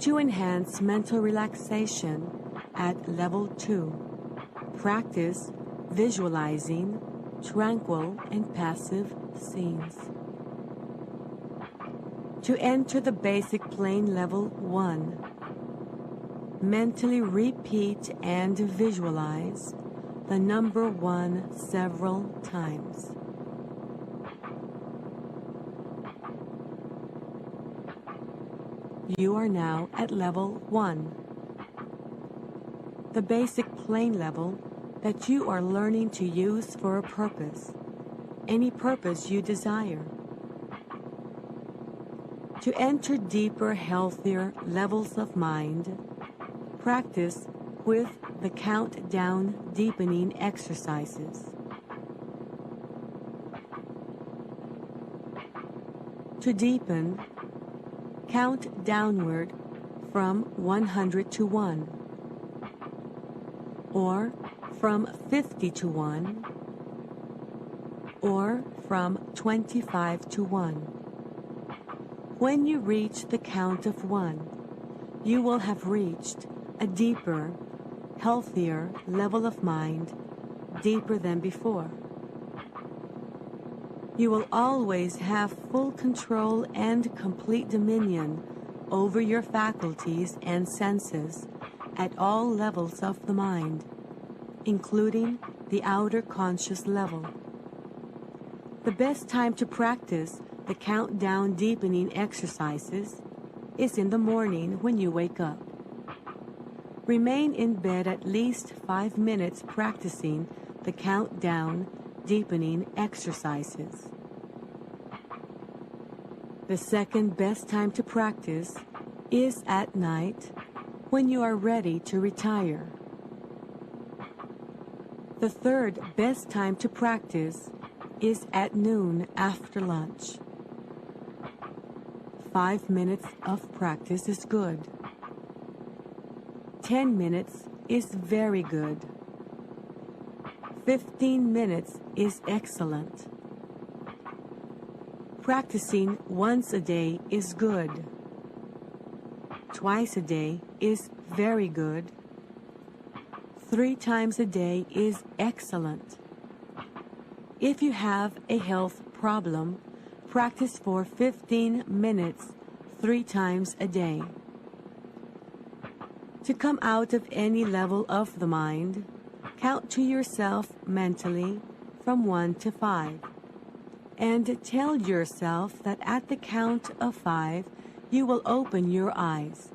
To enhance mental relaxation at level 2, practice visualizing tranquil and passive scenes. To enter the basic plane level 1, mentally repeat and visualize the number 1 several times. You are now at level 1, the basic plane level that you are learning to use for a purpose, any purpose you desire. To enter deeper, healthier levels of mind, practice with the countdown deepening exercises. To deepen, count downward from 100 to 1, or from 50 to 1, or from 25 to 1. When you reach the count of 1, you will have reached a deeper, healthier level of mind, deeper than before. You will always have full control and complete dominion over your faculties and senses at all levels of the mind, including the outer conscious level. The best time to practice the countdown deepening exercises is in the morning when you wake up. Remain in bed at least 5 minutes practicing the countdown deepening exercises. The second best time to practice is at night when you are ready to retire. The third best time to practice is at noon after lunch. 5 minutes of practice is good. 10 minutes is very good. 15 minutes is excellent. Practicing once a day is good. Twice a day is very good. 3 times a day is excellent. If you have a health problem, practice for 15 minutes 3 times a day. To come out of any level of the mind, count to yourself mentally from 1 to 5, and tell yourself that at the count of 5, you will open your eyes,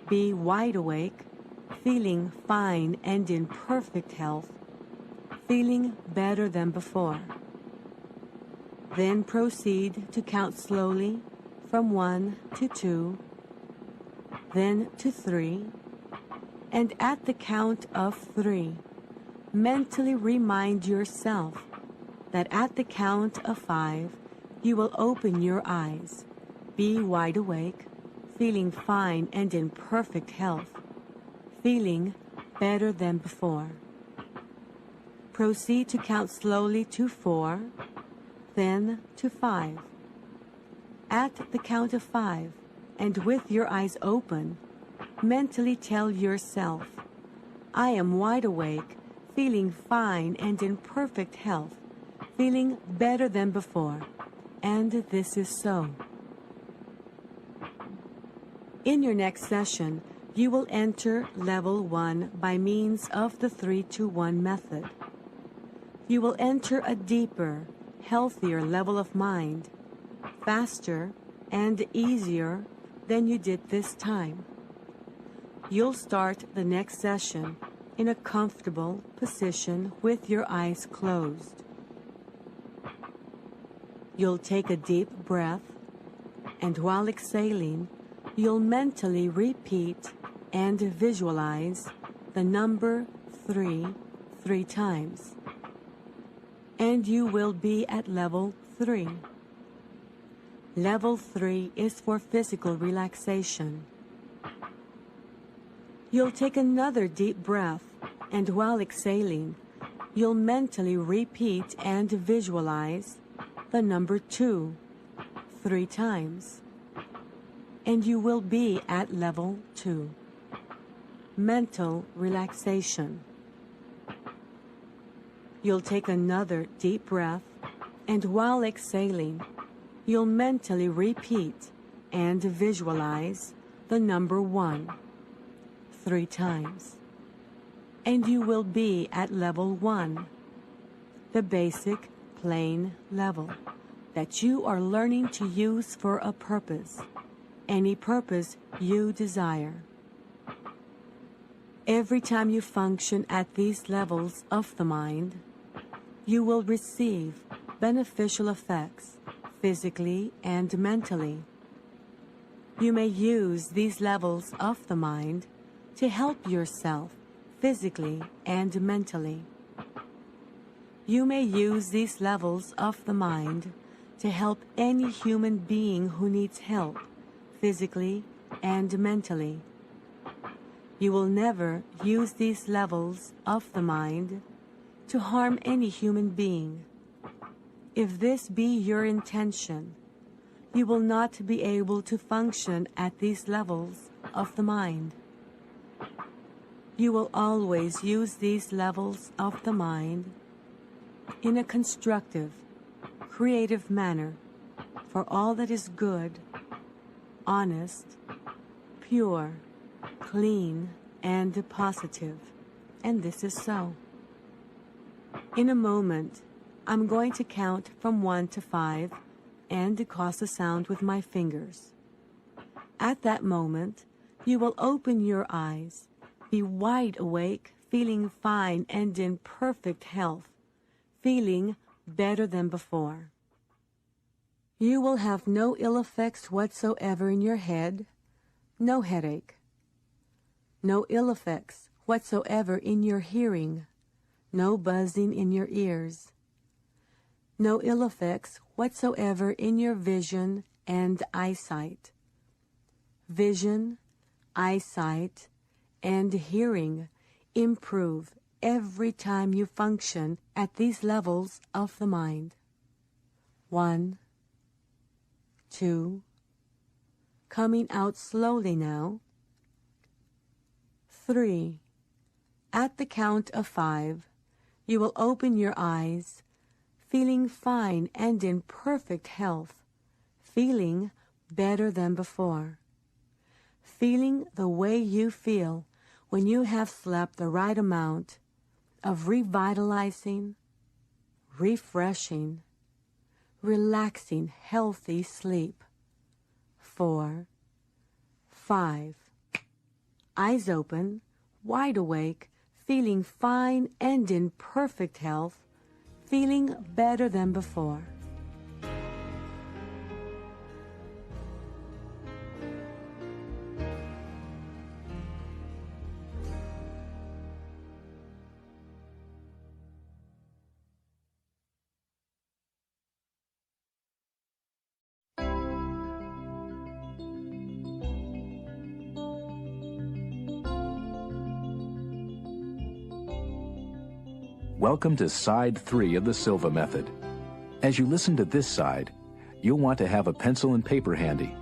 be wide awake, feeling fine and in perfect health, feeling better than before. Then proceed to count slowly from 1 to 2, then to 3, and at the count of 3, mentally remind yourself that at the count of 5, you will open your eyes, be wide awake, feeling fine and in perfect health, feeling better than before. Proceed to count slowly to 4, then to 5. At the count of 5, and with your eyes open, mentally tell yourself, I am wide awake, feeling fine and in perfect health, feeling better than before, and this is so. In your next session, you will enter level 1 by means of the 3-2-1 method. You will enter a deeper, healthier level of mind, faster and easier than you did this time. You'll start the next session in a comfortable position with your eyes closed. You'll take a deep breath, and while exhaling, you'll mentally repeat and visualize the number 3 times. And you will be at level 3. Level 3 is for physical relaxation. You'll take another deep breath, and while exhaling, you'll mentally repeat and visualize the number 2 3 times. And you will be at level 2. Mental relaxation. You'll take another deep breath, and while exhaling, you'll mentally repeat and visualize the number 1 3 times. And you will be at level 1, the basic plain level that you are learning to use for a purpose, any purpose you desire. Every time you function at these levels of the mind, you will receive beneficial effects physically and mentally. You may use these levels of the mind to help yourself physically and mentally. You may use these levels of the mind to help any human being who needs help physically and mentally. You will never use these levels of the mind to harm any human being. If this be your intention, you will not be able to function at these levels of the mind. You will always use these levels of the mind in a constructive, creative manner for all that is good, honest, pure, clean, and positive. And this is so. In a moment, I'm going to count from 1 to 5 and cause a sound with my fingers. At that moment, you will open your eyes, be wide awake, feeling fine and in perfect health, feeling better than before. You will have no ill effects whatsoever in your head, no headache. No ill effects whatsoever in your hearing, no buzzing in your ears. No ill effects whatsoever in your vision and eyesight. Vision, eyesight, and hearing improve every time you function at these levels of the mind. 1, 2, coming out slowly now. 3. At the count of 5, you will open your eyes, feeling fine and in perfect health, feeling better than before, feeling the way you feel when you have slept the right amount of revitalizing, refreshing, relaxing, healthy sleep. 4, 5. Eyes open, wide awake, feeling fine and in perfect health, feeling better than before. Welcome to Side 3 of the Silva Method. As you listen to this side, you'll want to have a pencil and paper handy.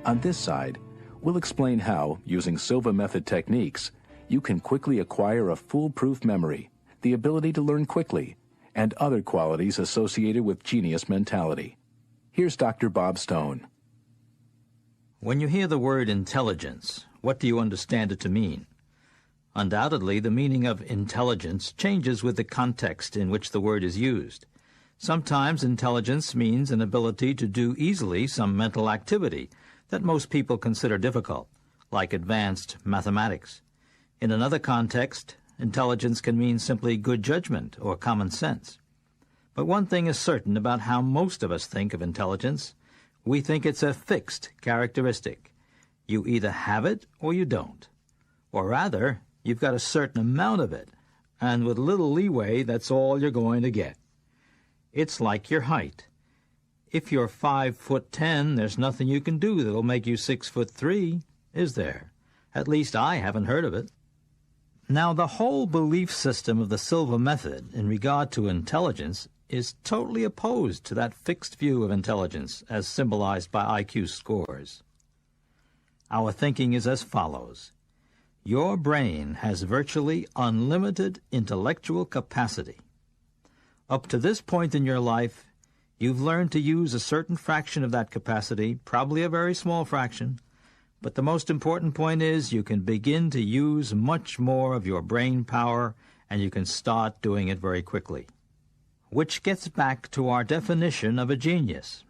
On this side, we'll explain how, using Silva Method techniques, you can quickly acquire a foolproof memory, the ability to learn quickly, and other qualities associated with genius mentality. Here's Dr. Bob Stone. When you hear the word intelligence, what do you understand it to mean? Undoubtedly, the meaning of intelligence changes with the context in which the word is used. Sometimes intelligence means an ability to do easily some mental activity that most people consider difficult, like advanced mathematics. In another context, intelligence can mean simply good judgment or common sense. But one thing is certain about how most of us think of intelligence. We think it's a fixed characteristic. You either have it or you don't. Or rather, you've got a certain amount of it, and with little leeway, that's all you're going to get. It's like your height. If you're 5'10", there's nothing you can do that'll make you 6'3", is there? At least I haven't heard of it. Now, the whole belief system of the Silva Method in regard to intelligence is totally opposed to that fixed view of intelligence as symbolized by IQ scores. Our thinking is as follows. Your brain has virtually unlimited intellectual capacity. Up to this point in your life, you've learned to use a certain fraction of that capacity, probably a very small fraction, but the most important point is you can begin to use much more of your brain power, and you can start doing it very quickly. Which gets back to our definition of a genius.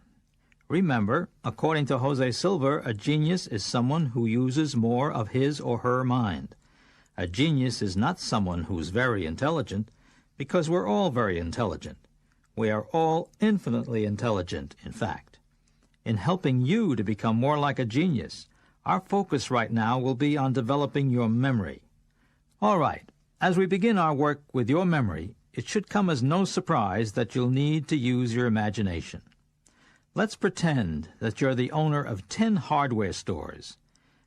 Remember, according to Jose Silva, a genius is someone who uses more of his or her mind. A genius is not someone who's very intelligent, because we're all very intelligent. We are all infinitely intelligent, in fact. In helping you to become more like a genius, our focus right now will be on developing your memory. All right, as we begin our work with your memory, it should come as no surprise that you'll need to use your imagination. Let's pretend that you're the owner of 10 hardware stores,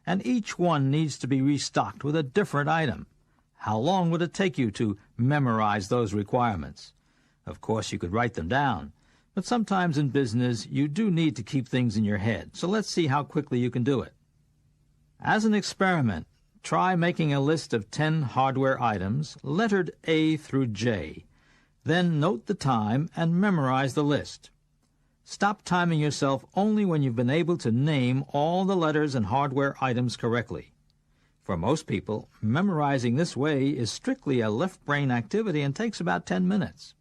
and each one needs to be restocked with a different item. How long would it take you to memorize those requirements? Of course, you could write them down, but sometimes in business you do need to keep things in your head, so let's see how quickly you can do it. As an experiment, try making a list of 10 hardware items, lettered A through J. Then note the time and memorize the list. Stop timing yourself only when you've been able to name all the letters and hardware items correctly. For most people, memorizing this way is strictly a left brain activity and takes about 10 minutes.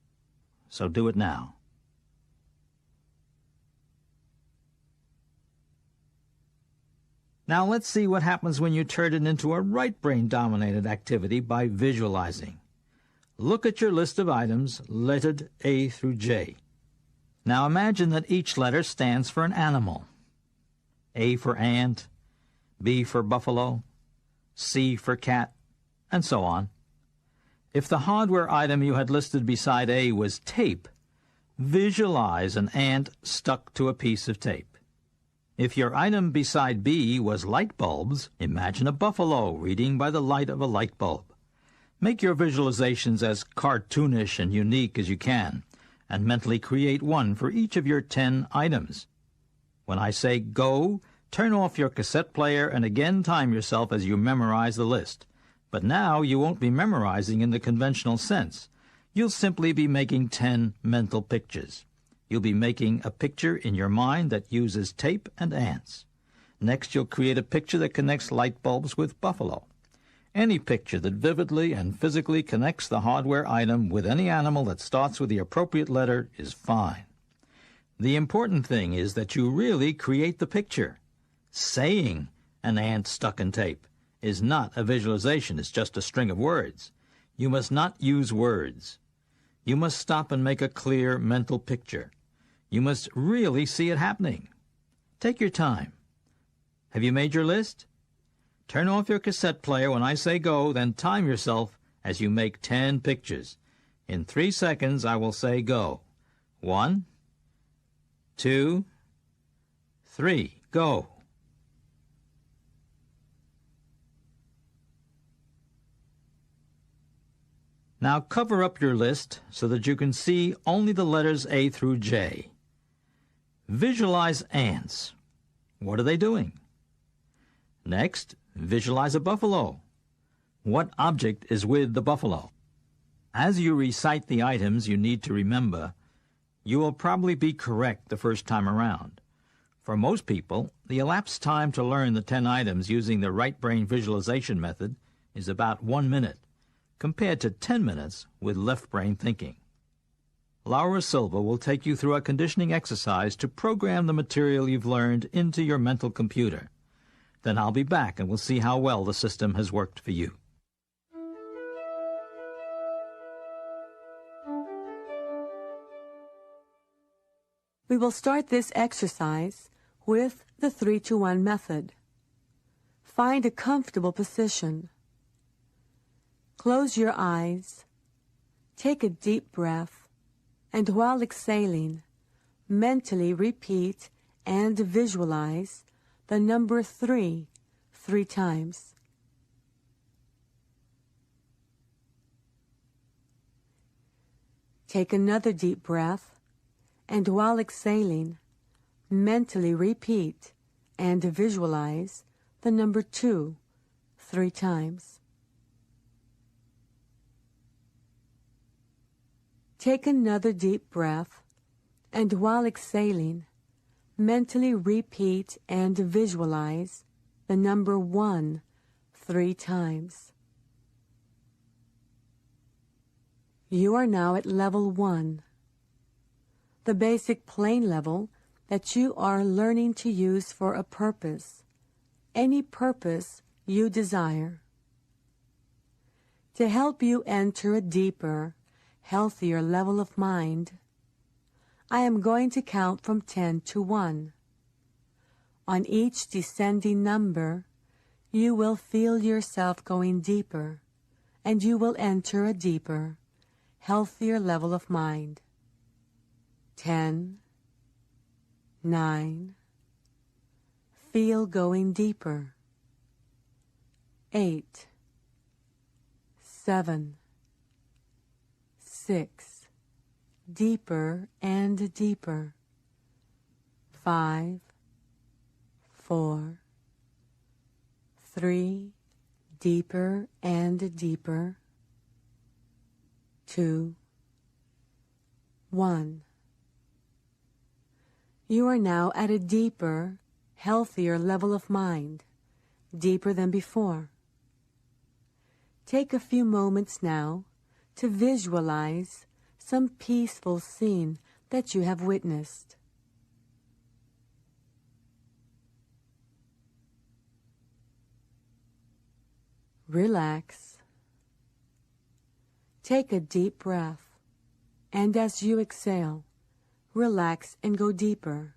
So do it now. Now let's see what happens when you turn it into a right brain-dominated activity by visualizing. Look at your list of items lettered A through J. Now imagine that each letter stands for an animal. A for ant, B for buffalo, C for cat, and so on. If the hardware item you had listed beside A was tape, visualize an ant stuck to a piece of tape. If your item beside B was light bulbs, imagine a buffalo reading by the light of a light bulb. Make your visualizations as cartoonish and unique as you can, and mentally create one for each of your 10 items. When I say go, turn off your cassette player and again time yourself as you memorize the list. But now you won't be memorizing in the conventional sense. You'll simply be making 10 mental pictures. You'll be making a picture in your mind that uses tape and ants. Next, you'll create a picture that connects light bulbs with buffalo. Any picture that vividly and physically connects the hardware item with any animal that starts with the appropriate letter is fine. The important thing is that you really create the picture. Saying an ant stuck in tape is not a visualization, it's just a string of words. You must not use words. You must stop and make a clear mental picture. You must really see it happening. Take your time. Have you made your list? Turn off your cassette player when I say go, then time yourself as you make 10 pictures. In 3 seconds, I will say go. 1, 2, 3, go. Now cover up your list so that you can see only the letters A through J. Visualize ants. What are they doing? Next, visualize a buffalo. What object is with the buffalo? As you recite the items you need to remember, you will probably be correct the first time around. For most people, the elapsed time to learn the 10 items using the right brain visualization method is about 1 minute, compared to 10 minutes with left brain thinking. Laura Silva will take you through a conditioning exercise to program the material you've learned into your mental computer. Then I'll be back and we'll see how well the system has worked for you. We will start this exercise with the 3-2-1 method. Find a comfortable position. Close your eyes. Take a deep breath, and while exhaling, mentally repeat and visualize the number 3 times. Take another deep breath, and while exhaling, mentally repeat and visualize the number 2 3 times. Take another deep breath, and while exhaling, mentally repeat and visualize the number 1 3 times. You are now at level 1, the basic plane level that you are learning to use for a purpose, any purpose you desire. To help you enter a deeper, healthier level of mind, I am going to count from 10 to 1. On each descending number, you will feel yourself going deeper, and you will enter a deeper, healthier level of mind. 10, 9, feel going deeper. 8, 7, 6, deeper and deeper. 5, 4, 3, deeper and deeper. 2, 1. You are now at a deeper, healthier level of mind, deeper than before. Take a few moments now to visualize some peaceful scene that you have witnessed. Relax. Take a deep breath, and as you exhale, relax and go deeper.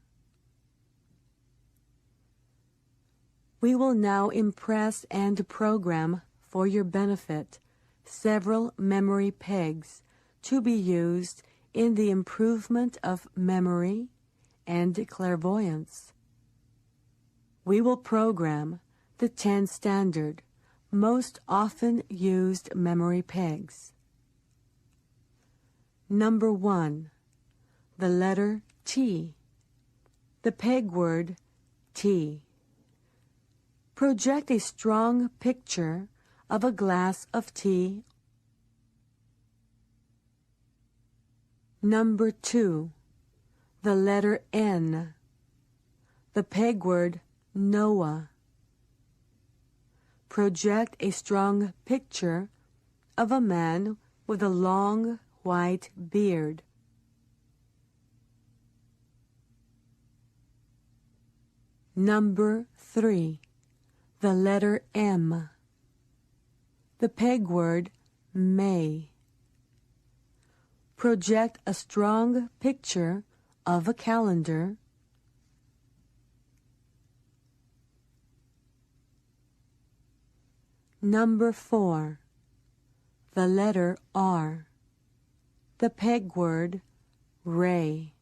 We will now impress and program for your benefit several memory pegs to be used in the improvement of memory and clairvoyance. We will program the 10 standard, most often used memory pegs. Number 1, the letter T, the peg word T. Project a strong picture of a glass of tea. Number 2, the letter N, the peg word Noah. Project a strong picture of a man with a long white beard. Number 3, the letter M, the peg word May. Project a strong picture of a calendar. Number 4, the letter R, the peg word ray.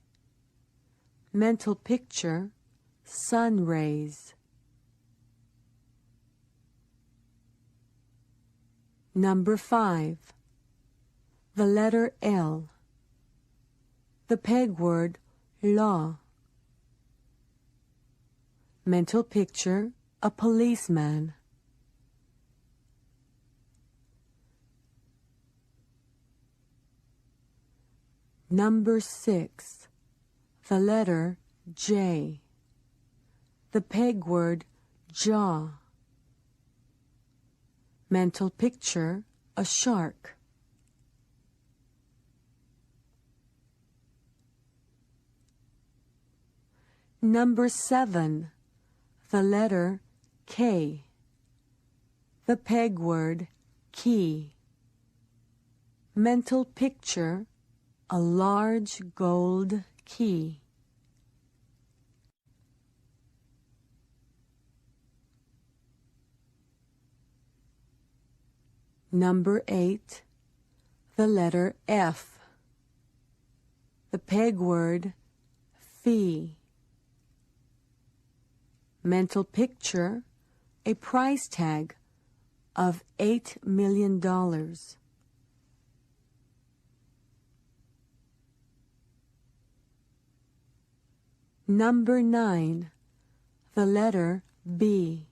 Mental picture, sun rays. Number 5, the letter L, the peg word law. Mental picture, a policeman. Number 6, the letter J, the peg word jaw. Mental picture, a shark. Number 7, the letter K. The peg word key. Mental picture, a large gold key. Number 8, the letter F. The peg word fee. Mental picture, a price tag of $8 million. Number 9, the letter B.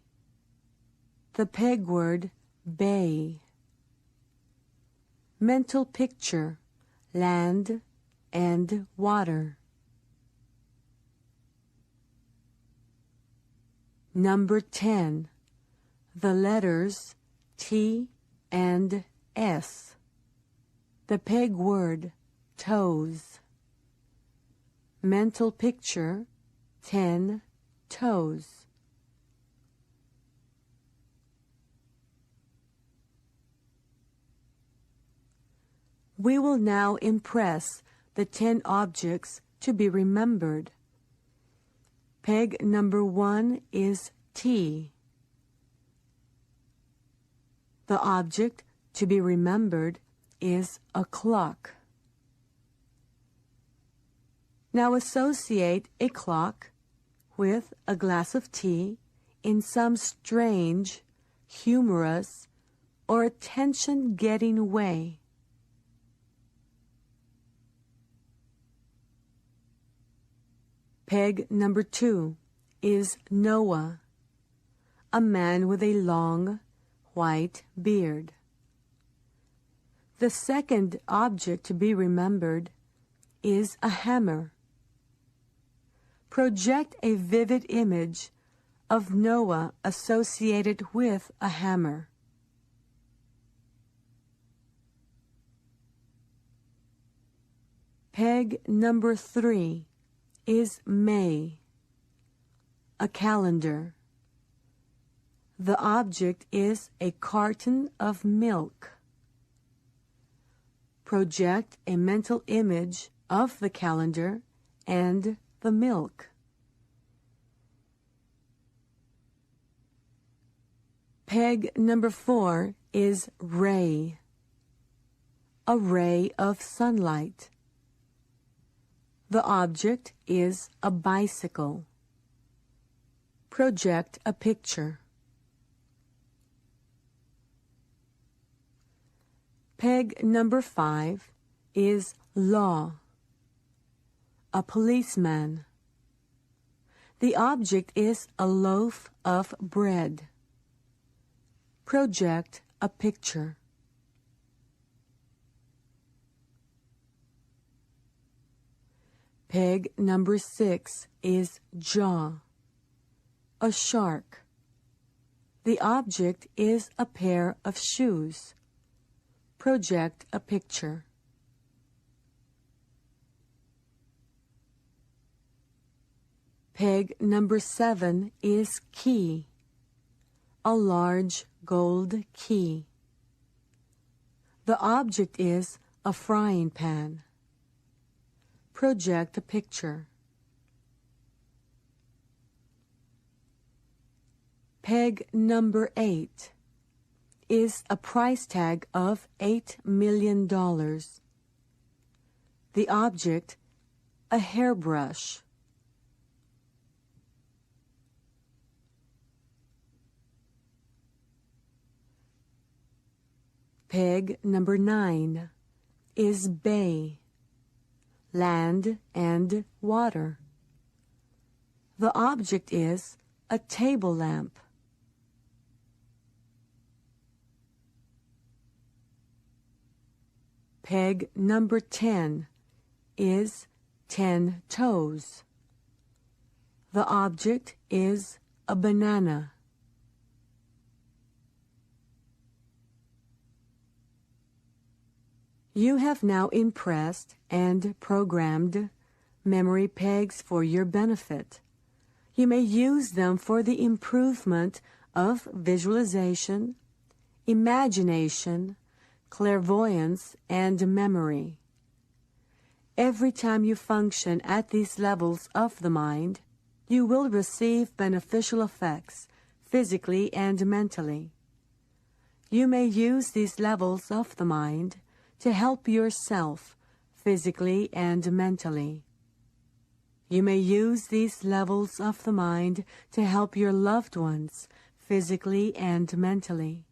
The peg word bay. Mental picture, land and water. Number 10, the letters T and S. The peg word toes. Mental picture, 10 toes. We will now impress the 10 objects to be remembered. Peg number 1 is T. The object to be remembered is a clock. Now associate a clock with a glass of tea in some strange, humorous, or attention-getting way. Peg number 2 is Noah, a man with a long, white beard. The second object to be remembered is a hammer. Project a vivid image of Noah associated with a hammer. Peg number 3 is May, a calendar. The object is a carton of milk. Project a mental image of the calendar and the milk. Peg number 4 is ray, a ray of sunlight. The object is a bicycle. Project a picture. Peg number 5 is law, a policeman. The object is a loaf of bread. Project a picture. Peg number 6 is jaw, a shark. The object is a pair of shoes. Project a picture. Peg number 7 is key, a large gold key. The object is a frying pan. Project a picture. Peg number 8 is a price tag of $8 million. The object, a hairbrush. Peg number 9 is bay, land and water. The object is a table lamp. Peg number 10 is 10 toes. The The object is a banana. You have now impressed and programmed memory pegs for your benefit. You may use them for the improvement of visualization, imagination, clairvoyance, and memory. Every time you function at these levels of the mind, you will receive beneficial effects, physically and mentally. You may use these levels of the mind to help yourself, physically and mentally. You may use these levels of the mind to help your loved ones, physically and mentally.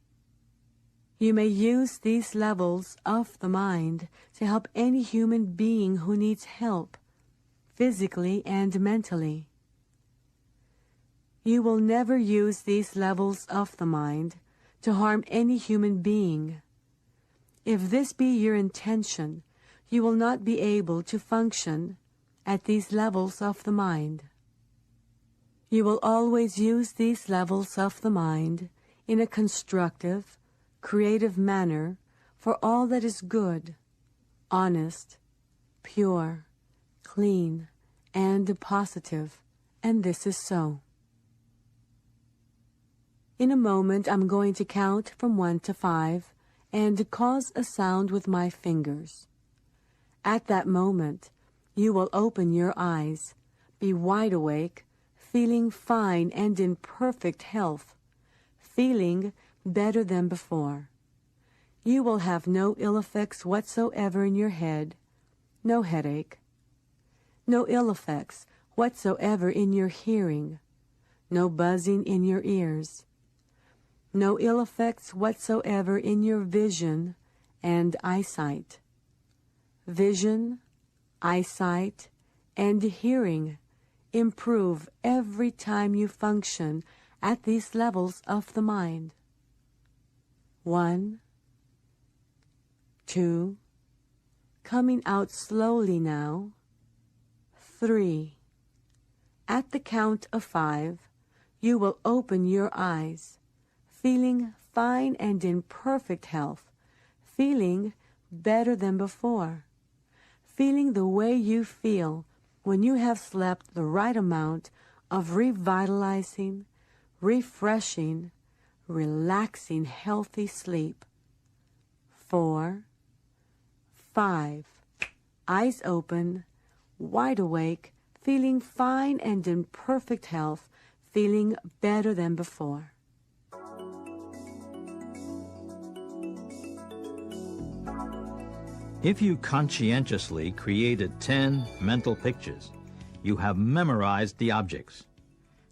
You may use these levels of the mind to help any human being who needs help, physically and mentally. You will never use these levels of the mind to harm any human being. If this be your intention, you will not be able to function at these levels of the mind. You will always use these levels of the mind in a constructive, creative manner for all that is good, honest, pure, clean, and positive, and this is so. In a moment, I'm going to count from 1 to 5 and cause a sound with my fingers. At that moment, you will open your eyes, be wide awake, feeling fine and in perfect health, feeling better than before. You will have no ill effects whatsoever in your head, no headache, no ill effects whatsoever in your hearing, no buzzing in your ears, no ill effects whatsoever in your vision and eyesight. Vision, eyesight, and hearing improve every time you function at these levels of the mind. 1, 2, coming out slowly now. 3. At the count of 5, you will open your eyes, feeling fine and in perfect health, feeling better than before, feeling the way you feel when you have slept the right amount of revitalizing, refreshing, relaxing, healthy sleep. 4, 5, eyes open, wide awake, feeling fine and in perfect health, feeling better than before. If you conscientiously created 10 mental pictures, you have memorized the objects.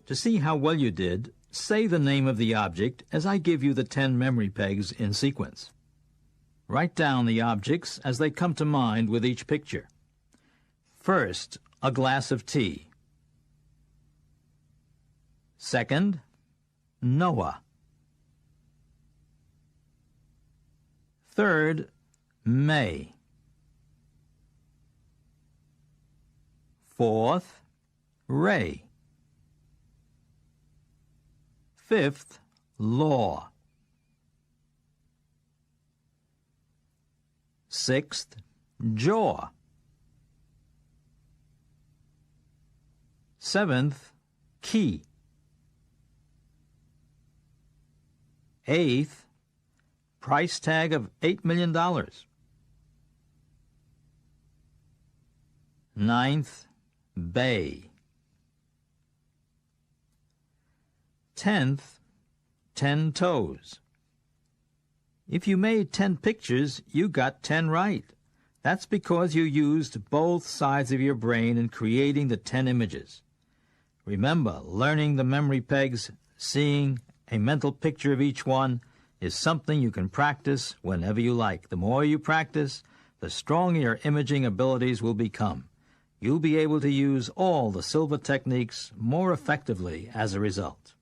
To see how well you did, say the name of the object as I give you the 10 memory pegs in sequence. Write down the objects as they come to mind with each picture. First, a glass of tea. Second, Noah. Third, May. Fourth, Ray. Fifth, Law. Sixth, Jaw. Seventh, Key. Eighth, price tag of $8 million. Ninth, Bay. 10th, 10 toes. If you made 10 pictures, you got 10 right. That's because you used both sides of your brain in creating the 10 images. Remember, learning the memory pegs, seeing a mental picture of each one, is something you can practice whenever you like. The more you practice, the stronger your imaging abilities will become. You'll be able to use all the Silva techniques more effectively as a result.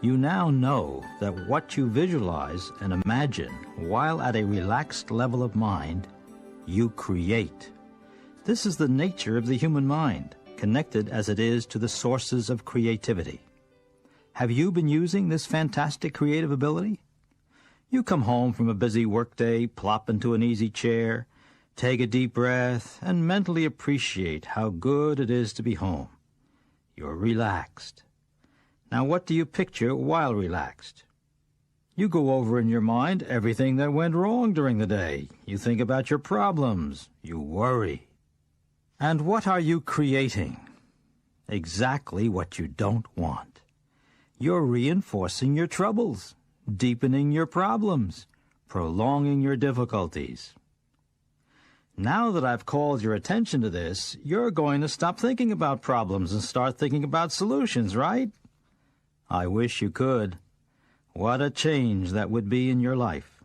You now know that what you visualize and imagine while at a relaxed level of mind, you create. This is the nature of the human mind, connected as it is to the sources of creativity. Have you been using this fantastic creative ability? You come home from a busy workday, plop into an easy chair, take a deep breath, and mentally appreciate how good it is to be home. You're relaxed. Now, what do you picture while relaxed? You go over in your mind everything that went wrong during the day. You think about your problems. You worry. And what are you creating? Exactly what you don't want. You're reinforcing your troubles, deepening your problems, prolonging your difficulties. Now that I've called your attention to this, you're going to stop thinking about problems and start thinking about solutions, right? I wish you could. What a change that would be in your life.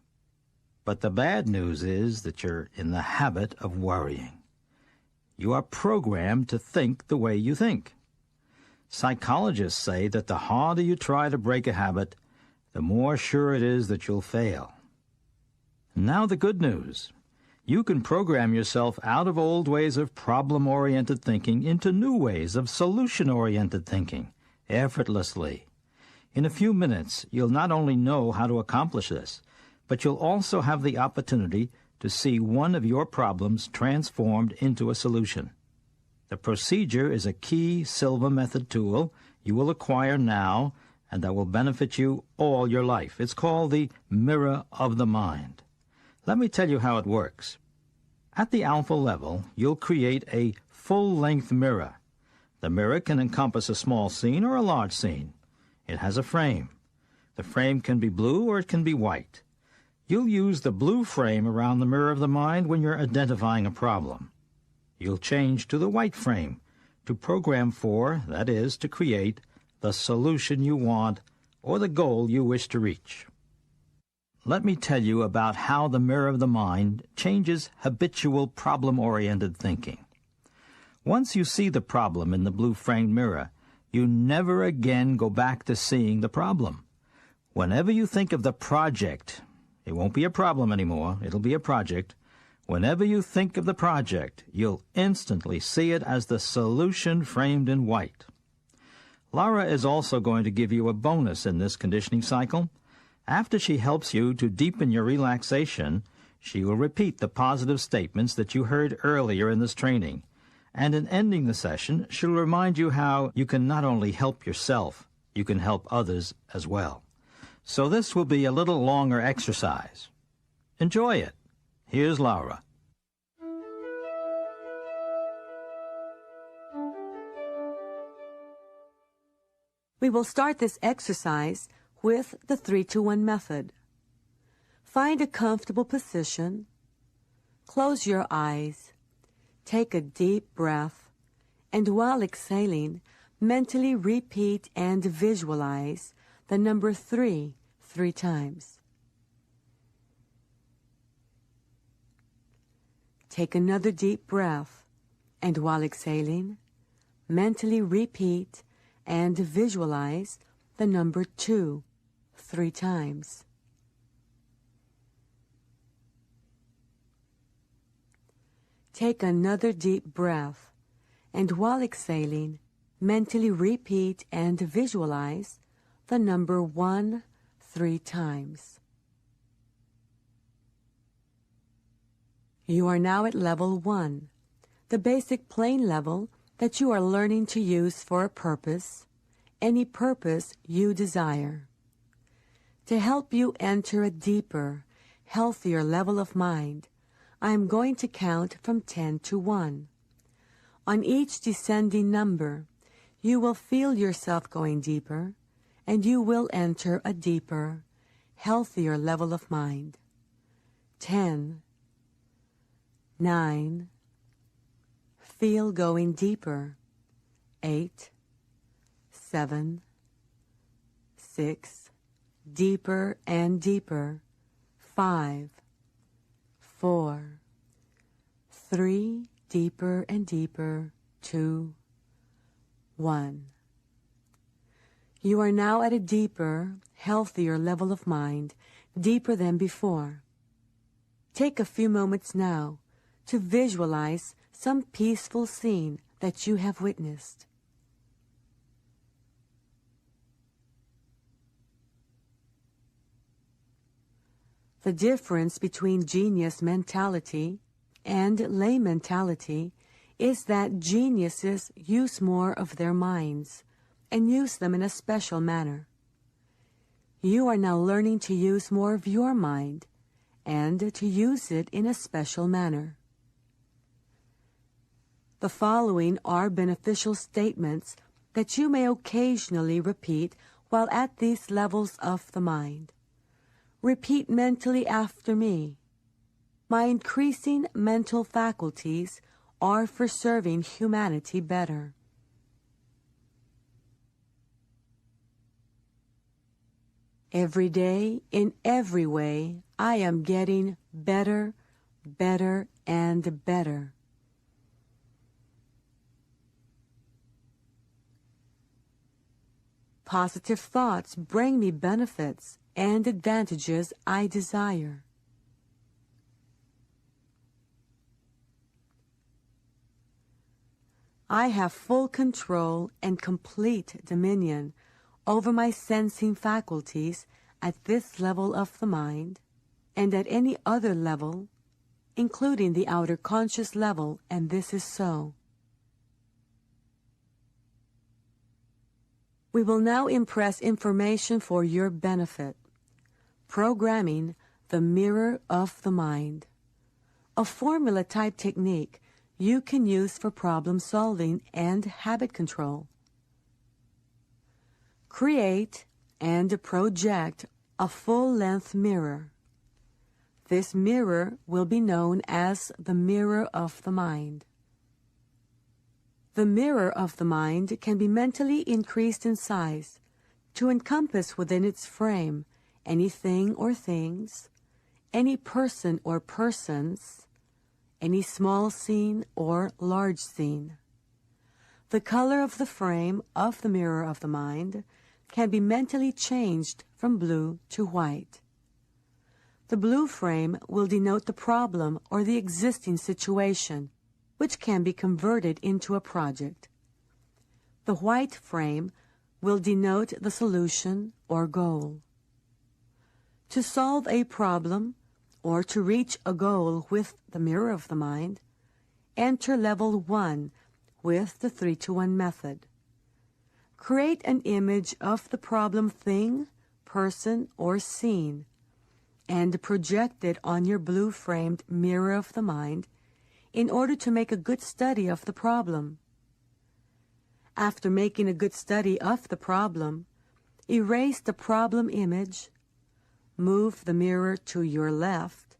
But the bad news is that you're in the habit of worrying. You are programmed to think the way you think. Psychologists say that the harder you try to break a habit, the more sure it is that you'll fail. Now the good news. You can program yourself out of old ways of problem-oriented thinking into new ways of solution-oriented thinking, effortlessly. In a few minutes, you'll not only know how to accomplish this, but you'll also have the opportunity to see one of your problems transformed into a solution. The procedure is a key Silva Method tool you will acquire now and that will benefit you all your life. It's called the mirror of the mind. Let me tell you how it works. At the alpha level, you'll create a full-length mirror. The mirror can encompass a small scene or a large scene. It has a frame. The frame can be blue or it can be white. You'll use the blue frame around the mirror of the mind when you're identifying a problem. You'll change to the white frame to program for, that is, to create, the solution you want or the goal you wish to reach. Let me tell you about how the mirror of the mind changes habitual problem-oriented thinking. Once you see the problem in the blue-framed mirror, you never again go back to seeing the problem. Whenever you think of the project, it won't be a problem anymore, it'll be a project. Whenever you think of the project, you'll instantly see it as the solution framed in white. Laura is also going to give you a bonus in this conditioning cycle. After she helps you to deepen your relaxation, she will repeat the positive statements that you heard earlier in this training. And in ending the session, she'll remind you how you can not only help yourself, you can help others as well. So this will be a little longer exercise. Enjoy it. Here's Laura. We will start this exercise with the 3-2-1 method. Find a comfortable position. Close your eyes. Take a deep breath, and while exhaling, mentally repeat and visualize the number 3 times. Take another deep breath, and while exhaling, mentally repeat and visualize the number 2 3 times. Take another deep breath, and while exhaling, mentally repeat and visualize the number 1 3 times. You are now at level 1, the basic plane level that you are learning to use for a purpose, any purpose you desire. To help you enter a deeper, healthier level of mind, I am going to count from 10 to 1. On each descending number, you will feel yourself going deeper, and you will enter a deeper, healthier level of mind. 10, 9, feel going deeper. 8, 7, 6, deeper and deeper. 5, 4, 3, deeper and deeper. 2, 1. You are now at a deeper, healthier level of mind, deeper than before. Take a few moments now to visualize some peaceful scene that you have witnessed. The difference between genius mentality and lay mentality is that geniuses use more of their minds and use them in a special manner. You are now learning to use more of your mind and to use it in a special manner. The following are beneficial statements that you may occasionally repeat while at these levels of the mind. Repeat mentally after me. My increasing mental faculties are for serving humanity better. Every day, in every way, I am getting better, better, and better. Positive thoughts bring me benefits and advantages I desire. I have full control and complete dominion over my sensing faculties at this level of the mind and at any other level, including the outer conscious level, and this is so. We will now impress information for your benefit. Programming the mirror of the mind. A formula-type technique you can use for problem solving and habit control. Create and project a full-length mirror. This mirror will be known as the mirror of the mind. The mirror of the mind can be mentally increased in size to encompass within its frame anything or things, any person or persons, any small scene or large scene. The color of the frame of the mirror of the mind can be mentally changed from blue to white. The blue frame will denote the problem or the existing situation, which can be converted into a project. The white frame will denote the solution or goal. To solve a problem or to reach a goal with the mirror of the mind, enter level 1 with the 3-to-1 method. Create an image of the problem thing, person, or scene, and project it on your blue-framed mirror of the mind in order to make a good study of the problem. After making a good study of the problem, erase the problem image, move the mirror to your left,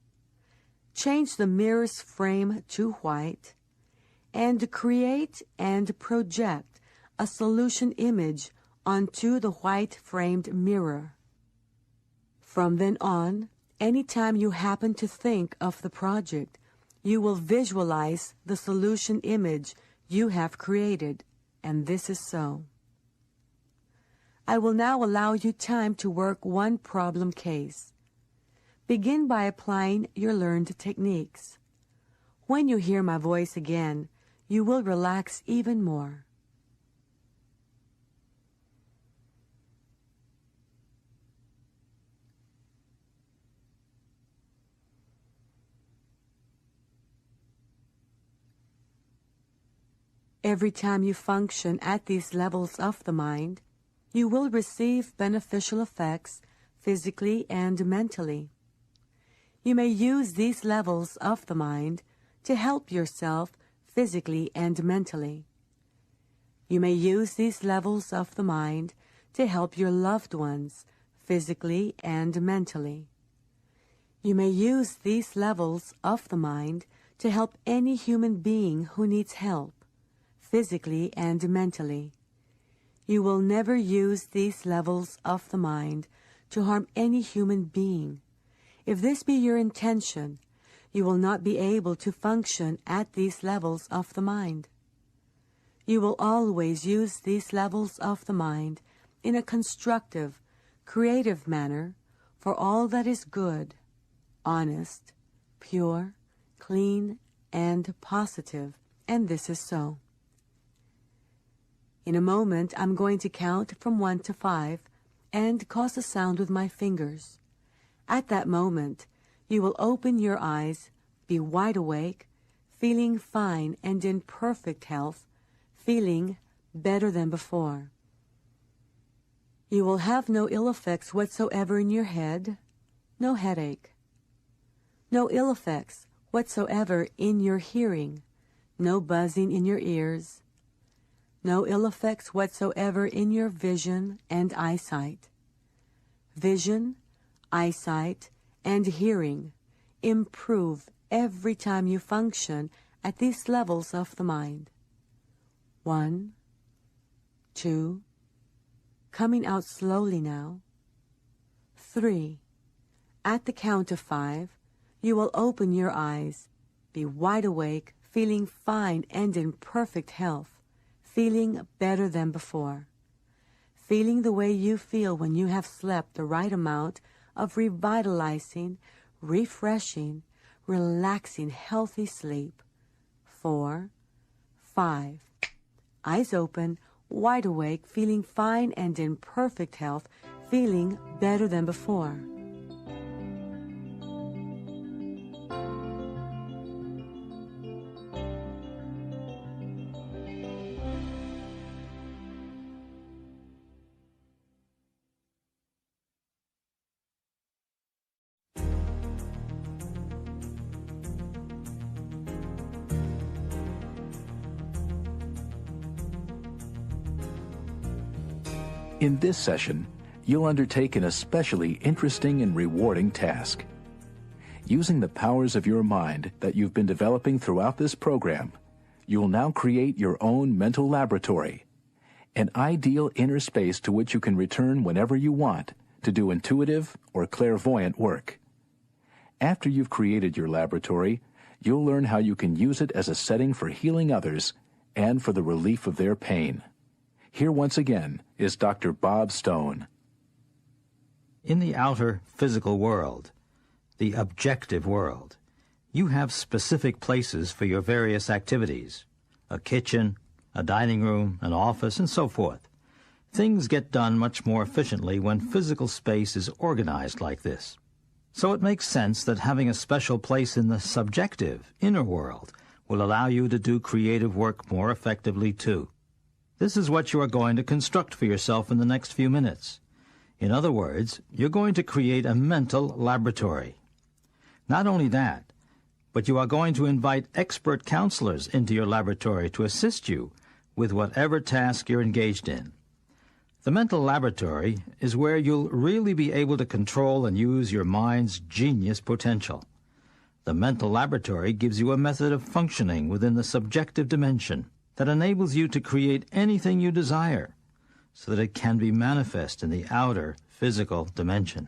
change the mirror's frame to white, and create and project a solution image onto the white-framed mirror. From then on, anytime you happen to think of the project, you will visualize the solution image you have created, and this is so. I will now allow you time to work one problem case. Begin by applying your learned techniques. When you hear my voice again, you will relax even more. Every time you function at these levels of the mind, you will receive beneficial effects physically and mentally. You may use these levels of the mind to help yourself physically and mentally. You may use these levels of the mind to help your loved ones physically and mentally. You may use these levels of the mind to help any human being who needs help physically and mentally. You will never use these levels of the mind to harm any human being. If this be your intention, you will not be able to function at these levels of the mind. You will always use these levels of the mind in a constructive, creative manner for all that is good, honest, pure, clean, and positive, and this is so. In a moment, I'm going to count from 1 to 5 and cause a sound with my fingers. At that moment, you will open your eyes, be wide awake, feeling fine and in perfect health, feeling better than before. You will have no ill effects whatsoever in your head, no headache. No ill effects whatsoever in your hearing, no buzzing in your ears. No ill effects whatsoever in your vision and eyesight. Vision, eyesight, and hearing improve every time you function at these levels of the mind. 1, 2, coming out slowly now. 3, at the count of 5, you will open your eyes, be wide awake, feeling fine and in perfect health, feeling better than before, feeling the way you feel when you have slept the right amount of revitalizing, refreshing, relaxing, healthy sleep. 4, 5, eyes open, wide awake, feeling fine and in perfect health, feeling better than before. In this session, you'll undertake an especially interesting and rewarding task. Using the powers of your mind that you've been developing throughout this program, you'll now create your own mental laboratory, an ideal inner space to which you can return whenever you want to do intuitive or clairvoyant work. After you've created your laboratory, you'll learn how you can use it as a setting for healing others and for the relief of their pain. Here once again is Dr. Bob Stone. In the outer physical world, the objective world, you have specific places for your various activities, a kitchen, a dining room, an office, and so forth. Things get done much more efficiently when physical space is organized like this. So it makes sense that having a special place in the subjective, inner world will allow you to do creative work more effectively too. This is what you are going to construct for yourself in the next few minutes. In other words, you're going to create a mental laboratory. Not only that, but you are going to invite expert counselors into your laboratory to assist you with whatever task you're engaged in. The mental laboratory is where you'll really be able to control and use your mind's genius potential. The mental laboratory gives you a method of functioning within the subjective dimension that enables you to create anything you desire so that it can be manifest in the outer physical dimension.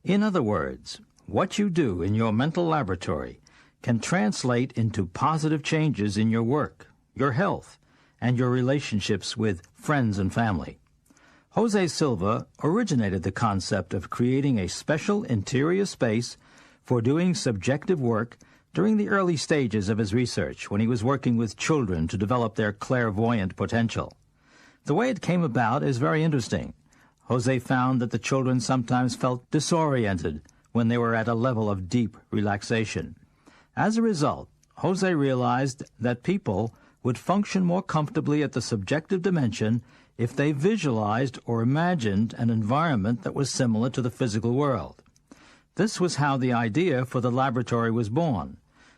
In other words, what you do in your mental laboratory can translate into positive changes in your work, your health, and your relationships with friends and family. Jose Silva originated the concept of creating a special interior space for doing subjective work during the early stages of his research when he was working with children to develop their clairvoyant potential. The way it came about is very interesting. Jose found that the children sometimes felt disoriented when they were at a level of deep relaxation. As a result, Jose realized that people would function more comfortably at the subjective dimension if they visualized or imagined an environment that was similar to the physical world. This was how the idea for the laboratory was born,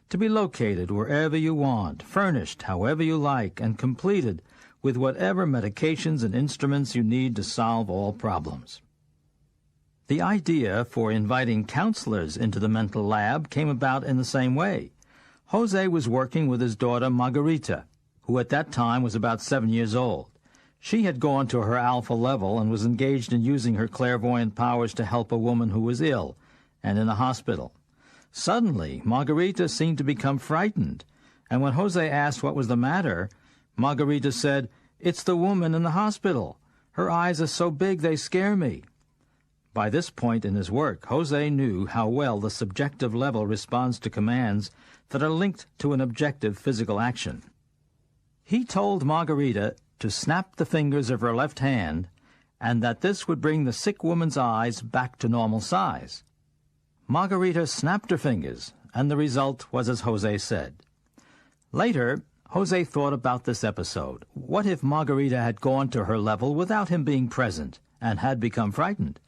to be located wherever you want, furnished however you like, and completed with whatever medications and instruments you need to solve all problems. The idea for inviting counselors into the mental lab came about in the same way. Jose was working with his daughter Margarita, who at that time was about 7 years old. She had gone to her alpha level and was engaged in using her clairvoyant powers to help a woman who was ill and in a hospital. Suddenly, Margarita seemed to become frightened, and when Jose asked what was the matter, Margarita said, "It's the woman in the hospital. Her eyes are so big they scare me." By this point in his work, Jose knew how well the subjective level responds to commands that are linked to an objective physical action. He told Margarita to snap the fingers of her left hand, and that this would bring the sick woman's eyes back to normal size. Margarita snapped her fingers, and the result was as Jose said. Later, Jose thought about this episode. What if Margarita had gone to her level without him being present and had become frightened?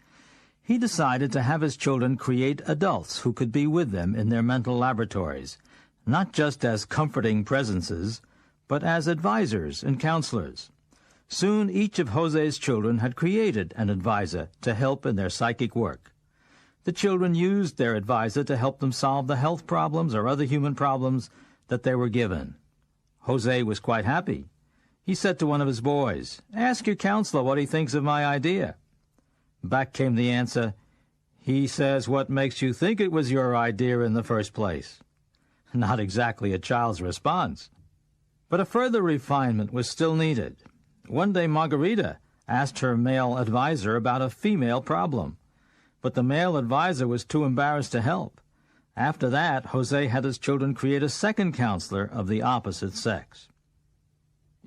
He decided to have his children create adults who could be with them in their mental laboratories, not just as comforting presences, but as advisors and counselors. Soon each of Jose's children had created an advisor to help in their psychic work. The children used their advisor to help them solve the health problems or other human problems that they were given. Jose was quite happy. He said to one of his boys, "Ask your counselor what he thinks of my idea." Back came the answer, "He says, what makes you think it was your idea in the first place?" Not exactly a child's response. But a further refinement was still needed. One day Margarita asked her male advisor about a female problem, but the male advisor was too embarrassed to help. After that, Jose had his children create a second counselor of the opposite sex.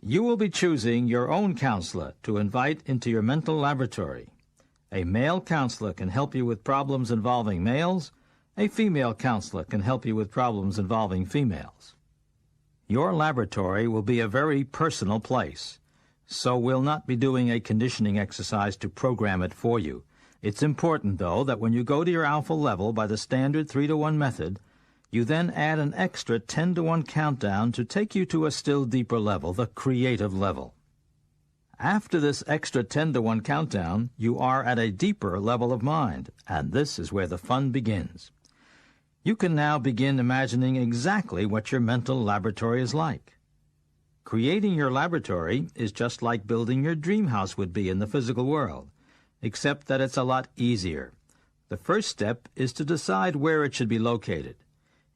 You will be choosing your own counselor to invite into your mental laboratory. A male counselor can help you with problems involving males. A female counselor can help you with problems involving females. Your laboratory will be a very personal place, so we'll not be doing a conditioning exercise to program it for you. It's important, though, that when you go to your alpha level by the standard 3-to-1 method, you then add an extra 10-to-1 countdown to take you to a still deeper level, the creative level. After this extra 10-to-1 countdown, you are at a deeper level of mind, and this is where the fun begins. You can now begin imagining exactly what your mental laboratory is like. Creating your laboratory is just like building your dream house would be in the physical world, except that it's a lot easier. The first step is to decide where it should be located.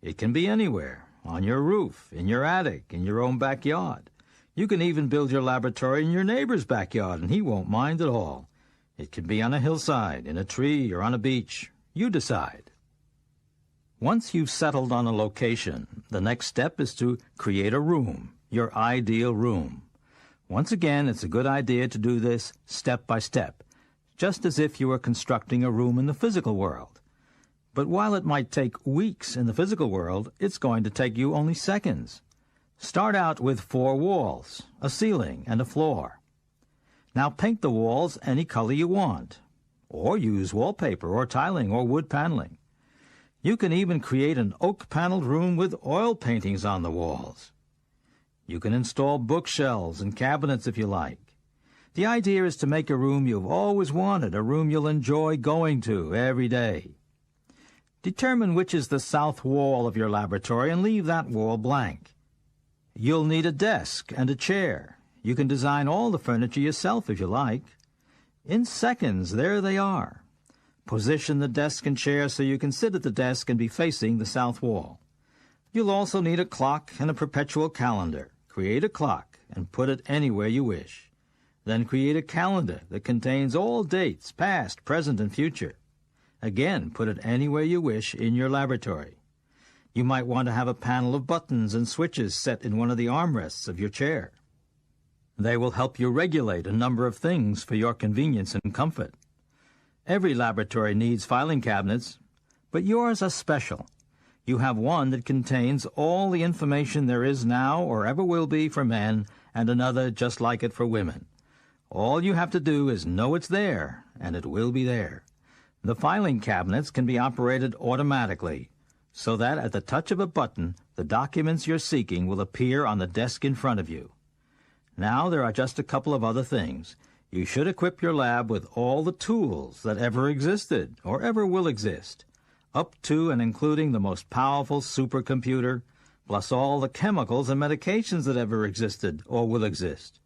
It can be anywhere, on your roof, in your attic, in your own backyard. You can even build your laboratory in your neighbor's backyard, and he won't mind at all. It can be on a hillside, in a tree, or on a beach. You decide. Once you've settled on a location, the next step is to create a room, your ideal room. Once again, it's a good idea to do this step by step, just as if you were constructing a room in the physical world. But while it might take weeks in the physical world, it's going to take you only seconds. Start out with 4 walls, a ceiling, and a floor. Now paint the walls any color you want, or use wallpaper or tiling or wood paneling. You can even create an oak-paneled room with oil paintings on the walls. You can install bookshelves and cabinets if you like. The idea is to make a room you've always wanted, a room you'll enjoy going to every day. Determine which is the south wall of your laboratory and leave that wall blank. You'll need a desk and a chair. You can design all the furniture yourself if you like. In seconds, there they are. Position the desk and chair so you can sit at the desk and be facing the south wall. You'll also need a clock and a perpetual calendar. Create a clock and put it anywhere you wish. Then create a calendar that contains all dates, past, present, and future. Again, put it anywhere you wish in your laboratory. You might want to have a panel of buttons and switches set in one of the armrests of your chair. They will help you regulate a number of things for your convenience and comfort. Every laboratory needs filing cabinets, but yours are special. You have one that contains all the information there is now or ever will be for men, and another just like it for women. All you have to do is know it's there, and it will be there. The filing cabinets can be operated automatically, so that at the touch of a button, the documents you're seeking will appear on the desk in front of you. Now there are just a couple of other things. You should equip your lab with all the tools that ever existed or ever will exist, up to and including the most powerful supercomputer, plus all the chemicals and medications that ever existed or will exist.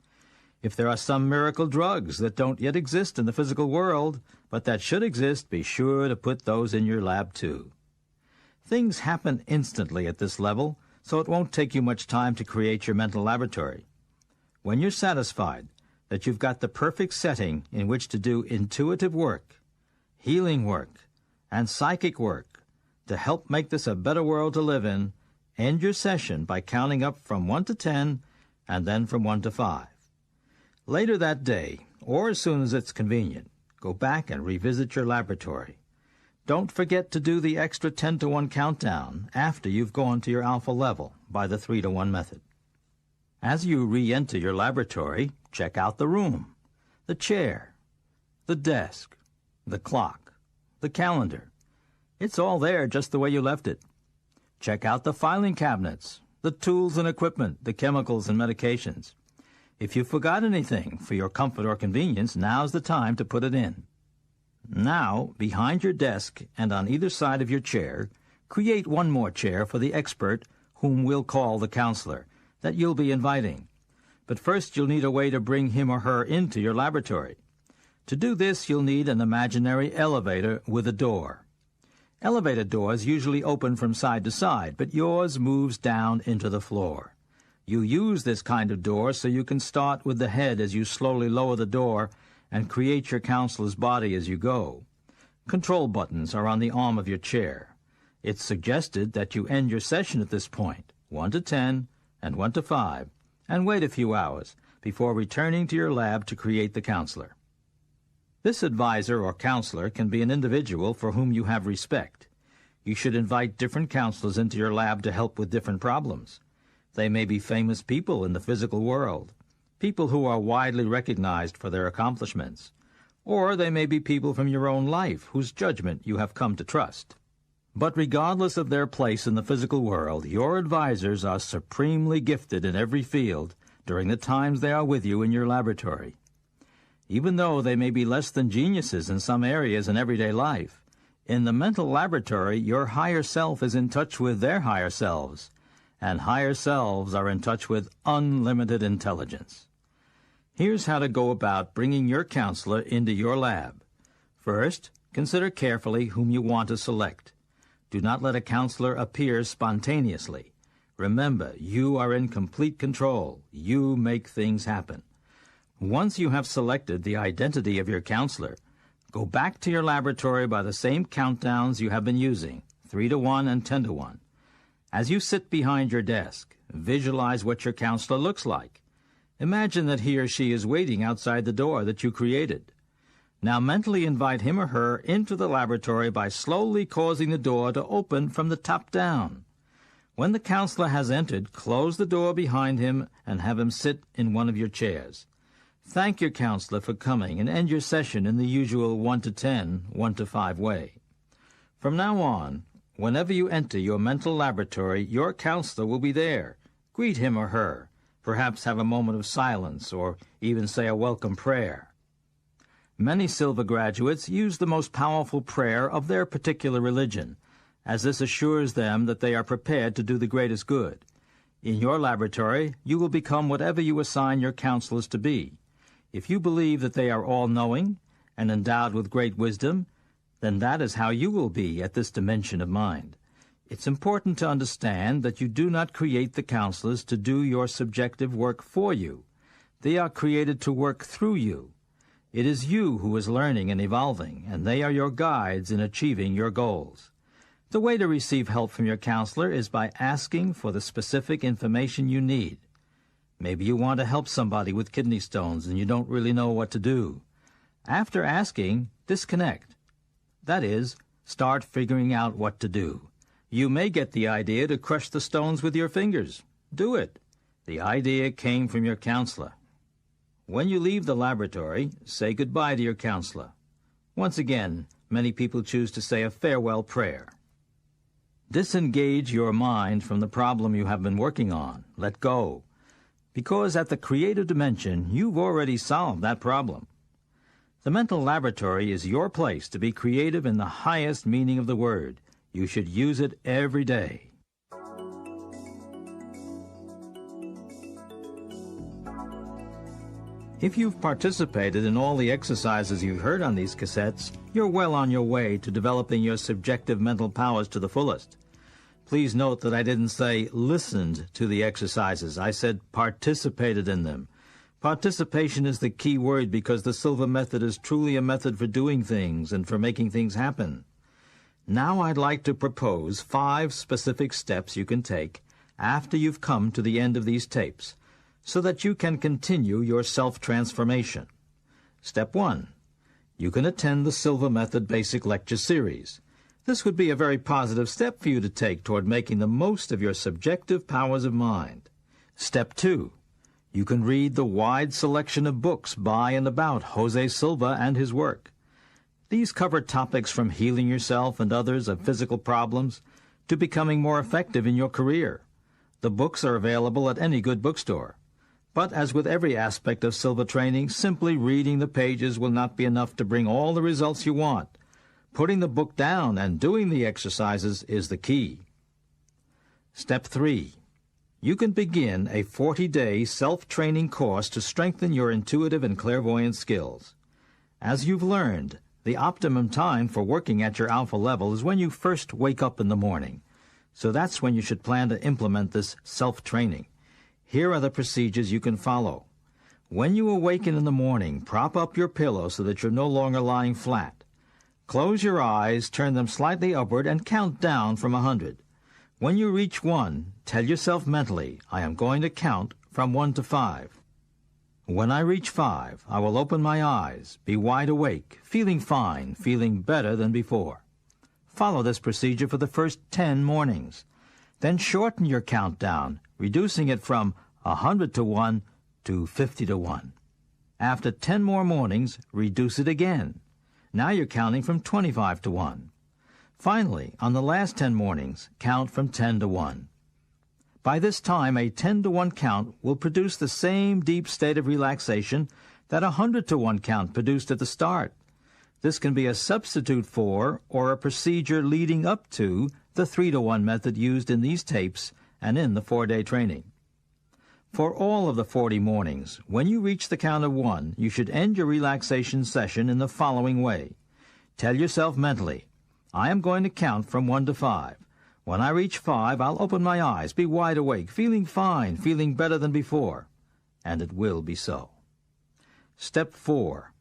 If there are some miracle drugs that don't yet exist in the physical world, but that should exist, be sure to put those in your lab too. Things happen instantly at this level, so it won't take you much time to create your mental laboratory. When you're satisfied, that you've got the perfect setting in which to do intuitive work, healing work, and psychic work to help make this a better world to live in, end your session by counting up from 1 to 10 and then from 1 to 5. Later that day, or as soon as it's convenient, go back and revisit your laboratory. Don't forget to do the extra 10 to 1 countdown after you've gone to your alpha level by the 3 to 1 method. As you re-enter your laboratory, check out the room, the chair, the desk, the clock, the calendar. It's all there just the way you left it. Check out the filing cabinets, the tools and equipment, the chemicals and medications. If you forgot anything for your comfort or convenience, now's the time to put it in. Now, behind your desk and on either side of your chair, create one more chair for the expert, whom we'll call the counselor, that you'll be inviting. But first you'll need a way to bring him or her into your laboratory. To do this, you'll need an imaginary elevator with a door. Elevator doors usually open from side to side, but yours moves down into the floor. You use this kind of door so you can start with the head as you slowly lower the door and create your counselor's body as you go. Control buttons are on the arm of your chair. It's suggested that you end your session at this point, 1 to 10 and 1 to 5, and wait a few hours before returning to your lab to create the counselor. This advisor or counselor can be an individual for whom you have respect. You should invite different counselors into your lab to help with different problems. They may be famous people in the physical world, people who are widely recognized for their accomplishments, or they may be people from your own life whose judgment you have come to trust. But regardless of their place in the physical world, your advisors are supremely gifted in every field during the times they are with you in your laboratory. Even though they may be less than geniuses in some areas in everyday life, in the mental laboratory, your higher self is in touch with their higher selves, and higher selves are in touch with unlimited intelligence. Here's how to go about bringing your counselor into your lab. First, consider carefully whom you want to select. Do not let a counselor appear spontaneously. Remember, you are in complete control. You make things happen. Once you have selected the identity of your counselor, go back to your laboratory by the same countdowns you have been using, 3 to 1 and 10 to 1. As you sit behind your desk, visualize what your counselor looks like. Imagine that he or she is waiting outside the door that you created. Now mentally invite him or her into the laboratory by slowly causing the door to open from the top down. When the counselor has entered, close the door behind him and have him sit in one of your chairs. Thank your counselor for coming and end your session in the usual 1 to 10, 1 to 5 way. From now on, whenever you enter your mental laboratory, your counselor will be there. Greet him or her, perhaps have a moment of silence, or even say a welcome prayer. Many Silva graduates use the most powerful prayer of their particular religion, as this assures them that they are prepared to do the greatest good. In your laboratory, you will become whatever you assign your counselors to be. If you believe that they are all-knowing and endowed with great wisdom, then that is how you will be at this dimension of mind. It's important to understand that you do not create the counselors to do your subjective work for you. They are created to work through you. It is you who is learning and evolving, and they are your guides in achieving your goals. The way to receive help from your counselor is by asking for the specific information you need. Maybe you want to help somebody with kidney stones and you don't really know what to do. After asking, disconnect. That is, start figuring out what to do. You may get the idea to crush the stones with your fingers. Do it. The idea came from your counselor. When you leave the laboratory, say goodbye to your counselor. Once again, many people choose to say a farewell prayer. Disengage your mind from the problem you have been working on. Let go. Because at the creative dimension, you've already solved that problem. The mental laboratory is your place to be creative in the highest meaning of the word. You should use it every day. If you've participated in all the exercises you've heard on these cassettes, you're well on your way to developing your subjective mental powers to the fullest. Please note that I didn't say listened to the exercises. I said participated in them. Participation is the key word because the Silva Method is truly a method for doing things and for making things happen. Now I'd like to propose 5 specific steps you can take after you've come to the end of these tapes so that you can continue your self-transformation. Step 1. You can attend the Silva Method Basic Lecture Series. This would be a very positive step for you to take toward making the most of your subjective powers of mind. Step 2. You can read the wide selection of books by and about Jose Silva and his work. These cover topics from healing yourself and others of physical problems to becoming more effective in your career. The books are available at any good bookstore. But as with every aspect of Silva training, simply reading the pages will not be enough to bring all the results you want. Putting the book down and doing the exercises is the key. Step 3. You can begin a 40-day self-training course to strengthen your intuitive and clairvoyant skills. As you've learned, the optimum time for working at your alpha level is when you first wake up in the morning. So that's when you should plan to implement this self-training. Here are the procedures you can follow. When you awaken in the morning, prop up your pillow so that you're no longer lying flat. Close your eyes, turn them slightly upward, and count down from 100. When you reach 1, tell yourself mentally, I am going to count from 1 to 5. When I reach 5, I will open my eyes, be wide awake, feeling fine, feeling better than before. Follow this procedure for the first 10 mornings. Then shorten your countdown, reducing it from 100 to 1 to 50 to 1. After 10 more mornings, reduce it again. Now you're counting from 25 to 1. Finally, on the last 10 mornings, count from 10 to 1. By this time, a 10 to 1 count will produce the same deep state of relaxation that a 100 to 1 count produced at the start. This can be a substitute for or a procedure leading up to the 3 to 1 method used in these tapes and in the 4-day training. For all of the 40 mornings, when you reach the count of 1, you should end your relaxation session in the following way. Tell yourself mentally, I am going to count from 1 to 5. When I reach 5, I'll open my eyes, be wide awake, feeling fine, feeling better than before. And it will be so. Step 4.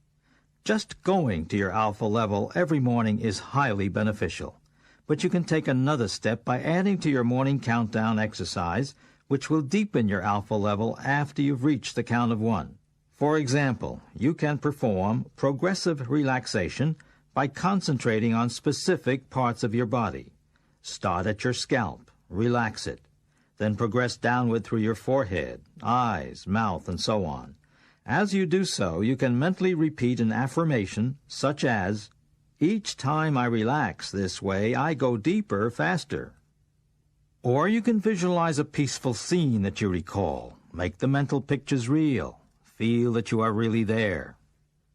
Just going to your alpha level every morning is highly beneficial. But you can take another step by adding to your morning countdown exercise, which will deepen your alpha level after you've reached the count of 1. For example, you can perform progressive relaxation by concentrating on specific parts of your body. Start at your scalp, relax it, then progress downward through your forehead, eyes, mouth, and so on. As you do so, you can mentally repeat an affirmation such as, each time I relax this way, I go deeper, faster. Or you can visualize a peaceful scene that you recall. Make the mental pictures real. Feel that you are really there.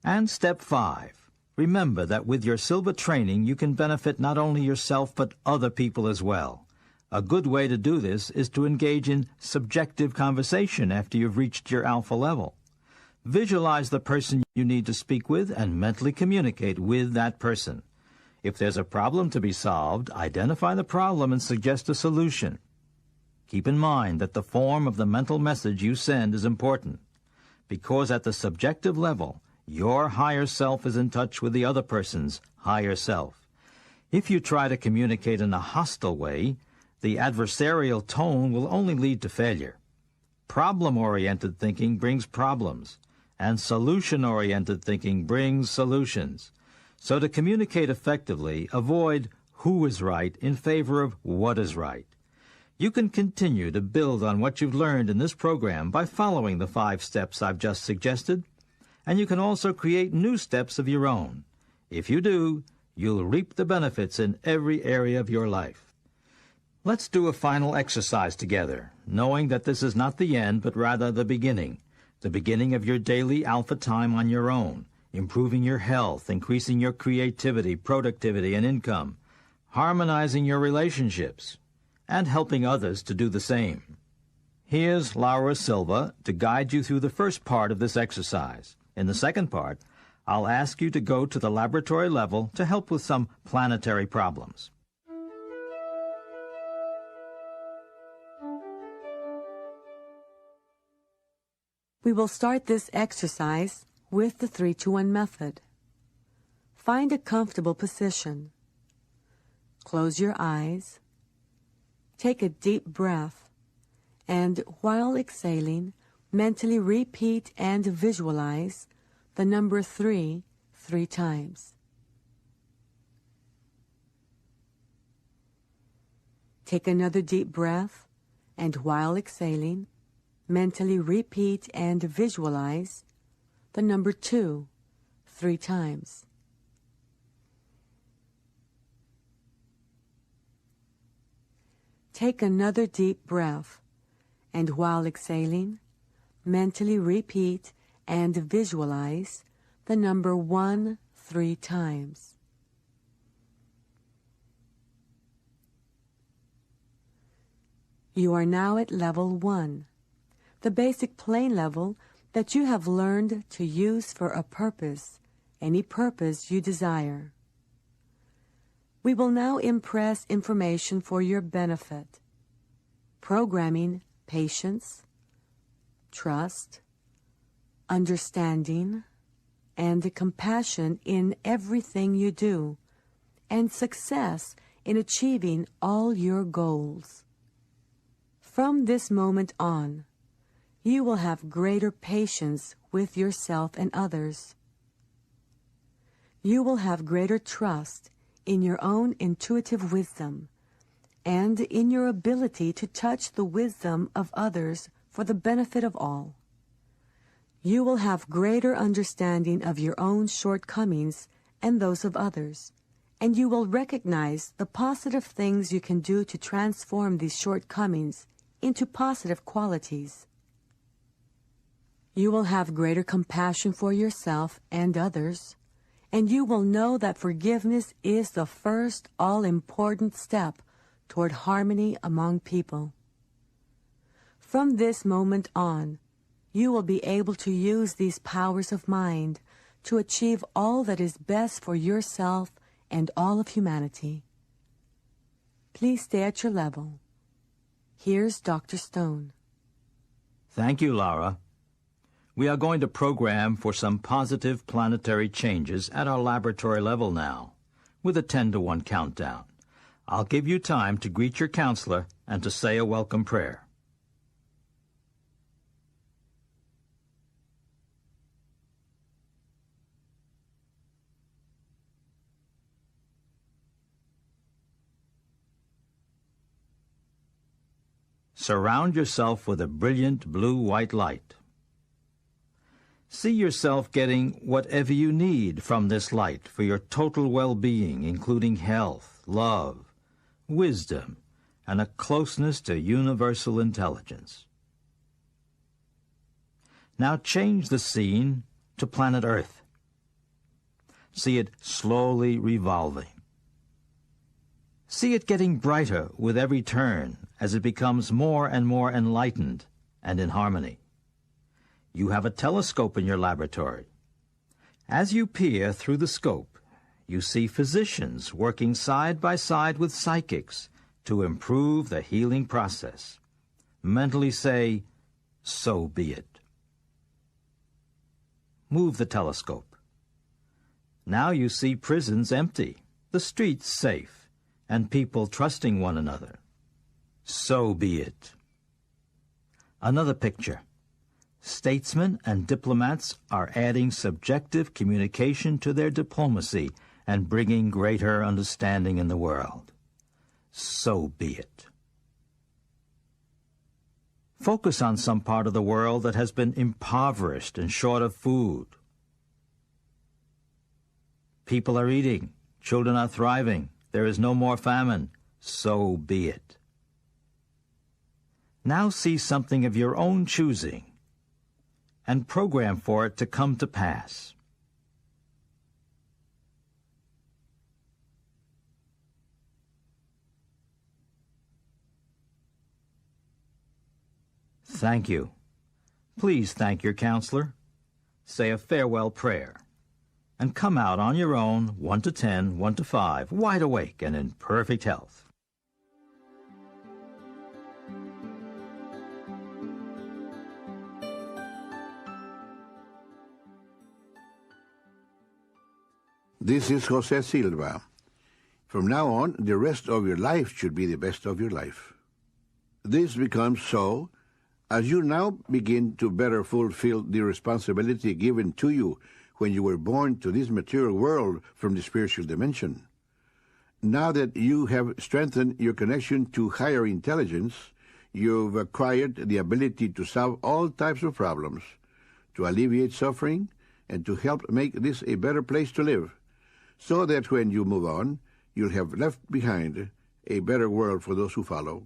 And step 5. Remember that with your Silva training, you can benefit not only yourself but other people as well. A good way to do this is to engage in subjective conversation after you've reached your alpha level. Visualize the person you need to speak with and mentally communicate with that person. If there's a problem to be solved, identify the problem and suggest a solution. Keep in mind that the form of the mental message you send is important, because at the subjective level, your higher self is in touch with the other person's higher self. If you try to communicate in a hostile way, the adversarial tone will only lead to failure. Problem-oriented thinking brings problems, and solution-oriented thinking brings solutions. So to communicate effectively, avoid who is right in favor of what is right. You can continue to build on what you've learned in this program by following the 5 steps I've just suggested, and you can also create new steps of your own. If you do, you'll reap the benefits in every area of your life. Let's do a final exercise together, knowing that this is not the end, but rather the beginning of your daily alpha time on your own, improving your health, increasing your creativity, productivity, and income, harmonizing your relationships, and helping others to do the same. Here's Laura Silva to guide you through the first part of this exercise. In the second part, I'll ask you to go to the laboratory level to help with some planetary problems. We will start this exercise with the 3-2-1 method. Find a comfortable position. Close your eyes. Take a deep breath, and while exhaling, mentally repeat and visualize the number 3 times. Take another deep breath, and while exhaling, mentally repeat and visualize the number 2 3 times. Take another deep breath, and while exhaling, mentally repeat and visualize the number 1 3 times. You are now at level 1, the basic plane level that you have learned to use for a purpose, any purpose you desire. We will now impress information for your benefit, programming patience, trust, understanding, and compassion in everything you do, and success in achieving all your goals. From this moment on, you will have greater patience with yourself and others. You will have greater trust in your own intuitive wisdom and in your ability to touch the wisdom of others for the benefit of all. You will have greater understanding of your own shortcomings and those of others, and you will recognize the positive things you can do to transform these shortcomings into positive qualities. You will have greater compassion for yourself and others, and you will know that forgiveness is the first all-important step toward harmony among people. From this moment on, you will be able to use these powers of mind to achieve all that is best for yourself and all of humanity. Please stay at your level. Here's Dr. Stone. Thank you, Laura. We are going to program for some positive planetary changes at our laboratory level now, with a 10-to-1 countdown. I'll give you time to greet your counselor and to say a welcome prayer. Surround yourself with a brilliant blue-white light. See yourself getting whatever you need from this light for your total well-being, including health, love, wisdom, and a closeness to universal intelligence. Now change the scene to planet Earth. See it slowly revolving. See it getting brighter with every turn as it becomes more and more enlightened and in harmony. You have a telescope in your laboratory. As you peer through the scope, you see physicians working side by side with psychics to improve the healing process. Mentally say, "So be it." Move the telescope. Now you see prisons empty, the streets safe, and people trusting one another. So be it. Another picture. Statesmen and diplomats are adding subjective communication to their diplomacy and bringing greater understanding in the world. So be it. Focus on some part of the world that has been impoverished and short of food. People are eating, children are thriving, there is no more famine. So be it. Now see something of your own choosing and program for it to come to pass. Thank you. Please thank your counselor. Say a farewell prayer. And come out on your own, 1 to 10, 1 to 5, wide awake and in perfect health. This is Jose Silva. From now on, the rest of your life should be the best of your life. This becomes so as you now begin to better fulfill the responsibility given to you when you were born to this material world from the spiritual dimension. Now that you have strengthened your connection to higher intelligence, you've acquired the ability to solve all types of problems, to alleviate suffering, and to help make this a better place to live, so that when you move on, you'll have left behind a better world for those who follow.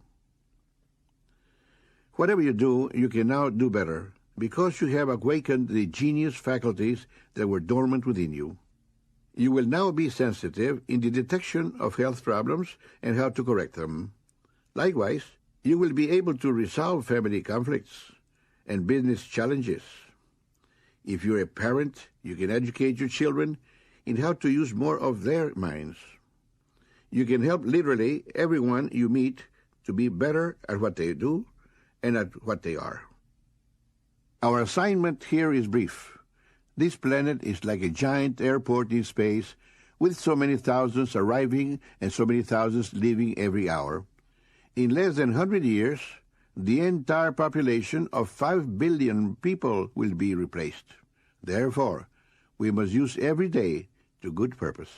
Whatever you do, you can now do better, because you have awakened the genius faculties that were dormant within you. You will now be sensitive in the detection of health problems and how to correct them. Likewise, you will be able to resolve family conflicts and business challenges. If you're a parent, you can educate your children in how to use more of their minds. You can help literally everyone you meet to be better at what they do and at what they are. Our assignment here is brief. This planet is like a giant airport in space with so many thousands arriving and so many thousands leaving every hour. In less than 100 years, the entire population of 5 billion people will be replaced. Therefore, we must use every day to good purpose.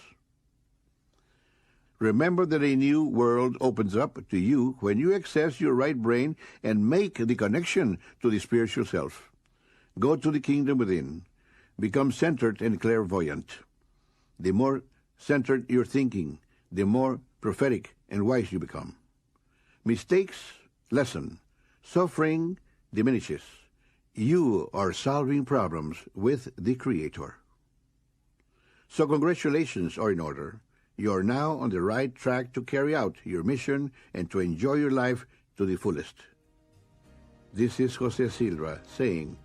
Remember that a new world opens up to you when you access your right brain and make the connection to the spiritual self. Go to the kingdom within. Become centered and clairvoyant. The more centered your thinking, the more prophetic and wise you become. Mistakes lessen. Suffering diminishes. You are solving problems with the Creator. So congratulations are in order. You are now on the right track to carry out your mission and to enjoy your life to the fullest. This is Jose Silva saying,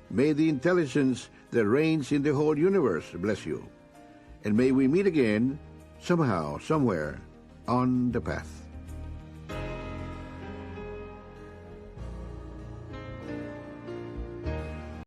may the intelligence that reigns in the whole universe bless you. And may we meet again, somehow, somewhere, on the path.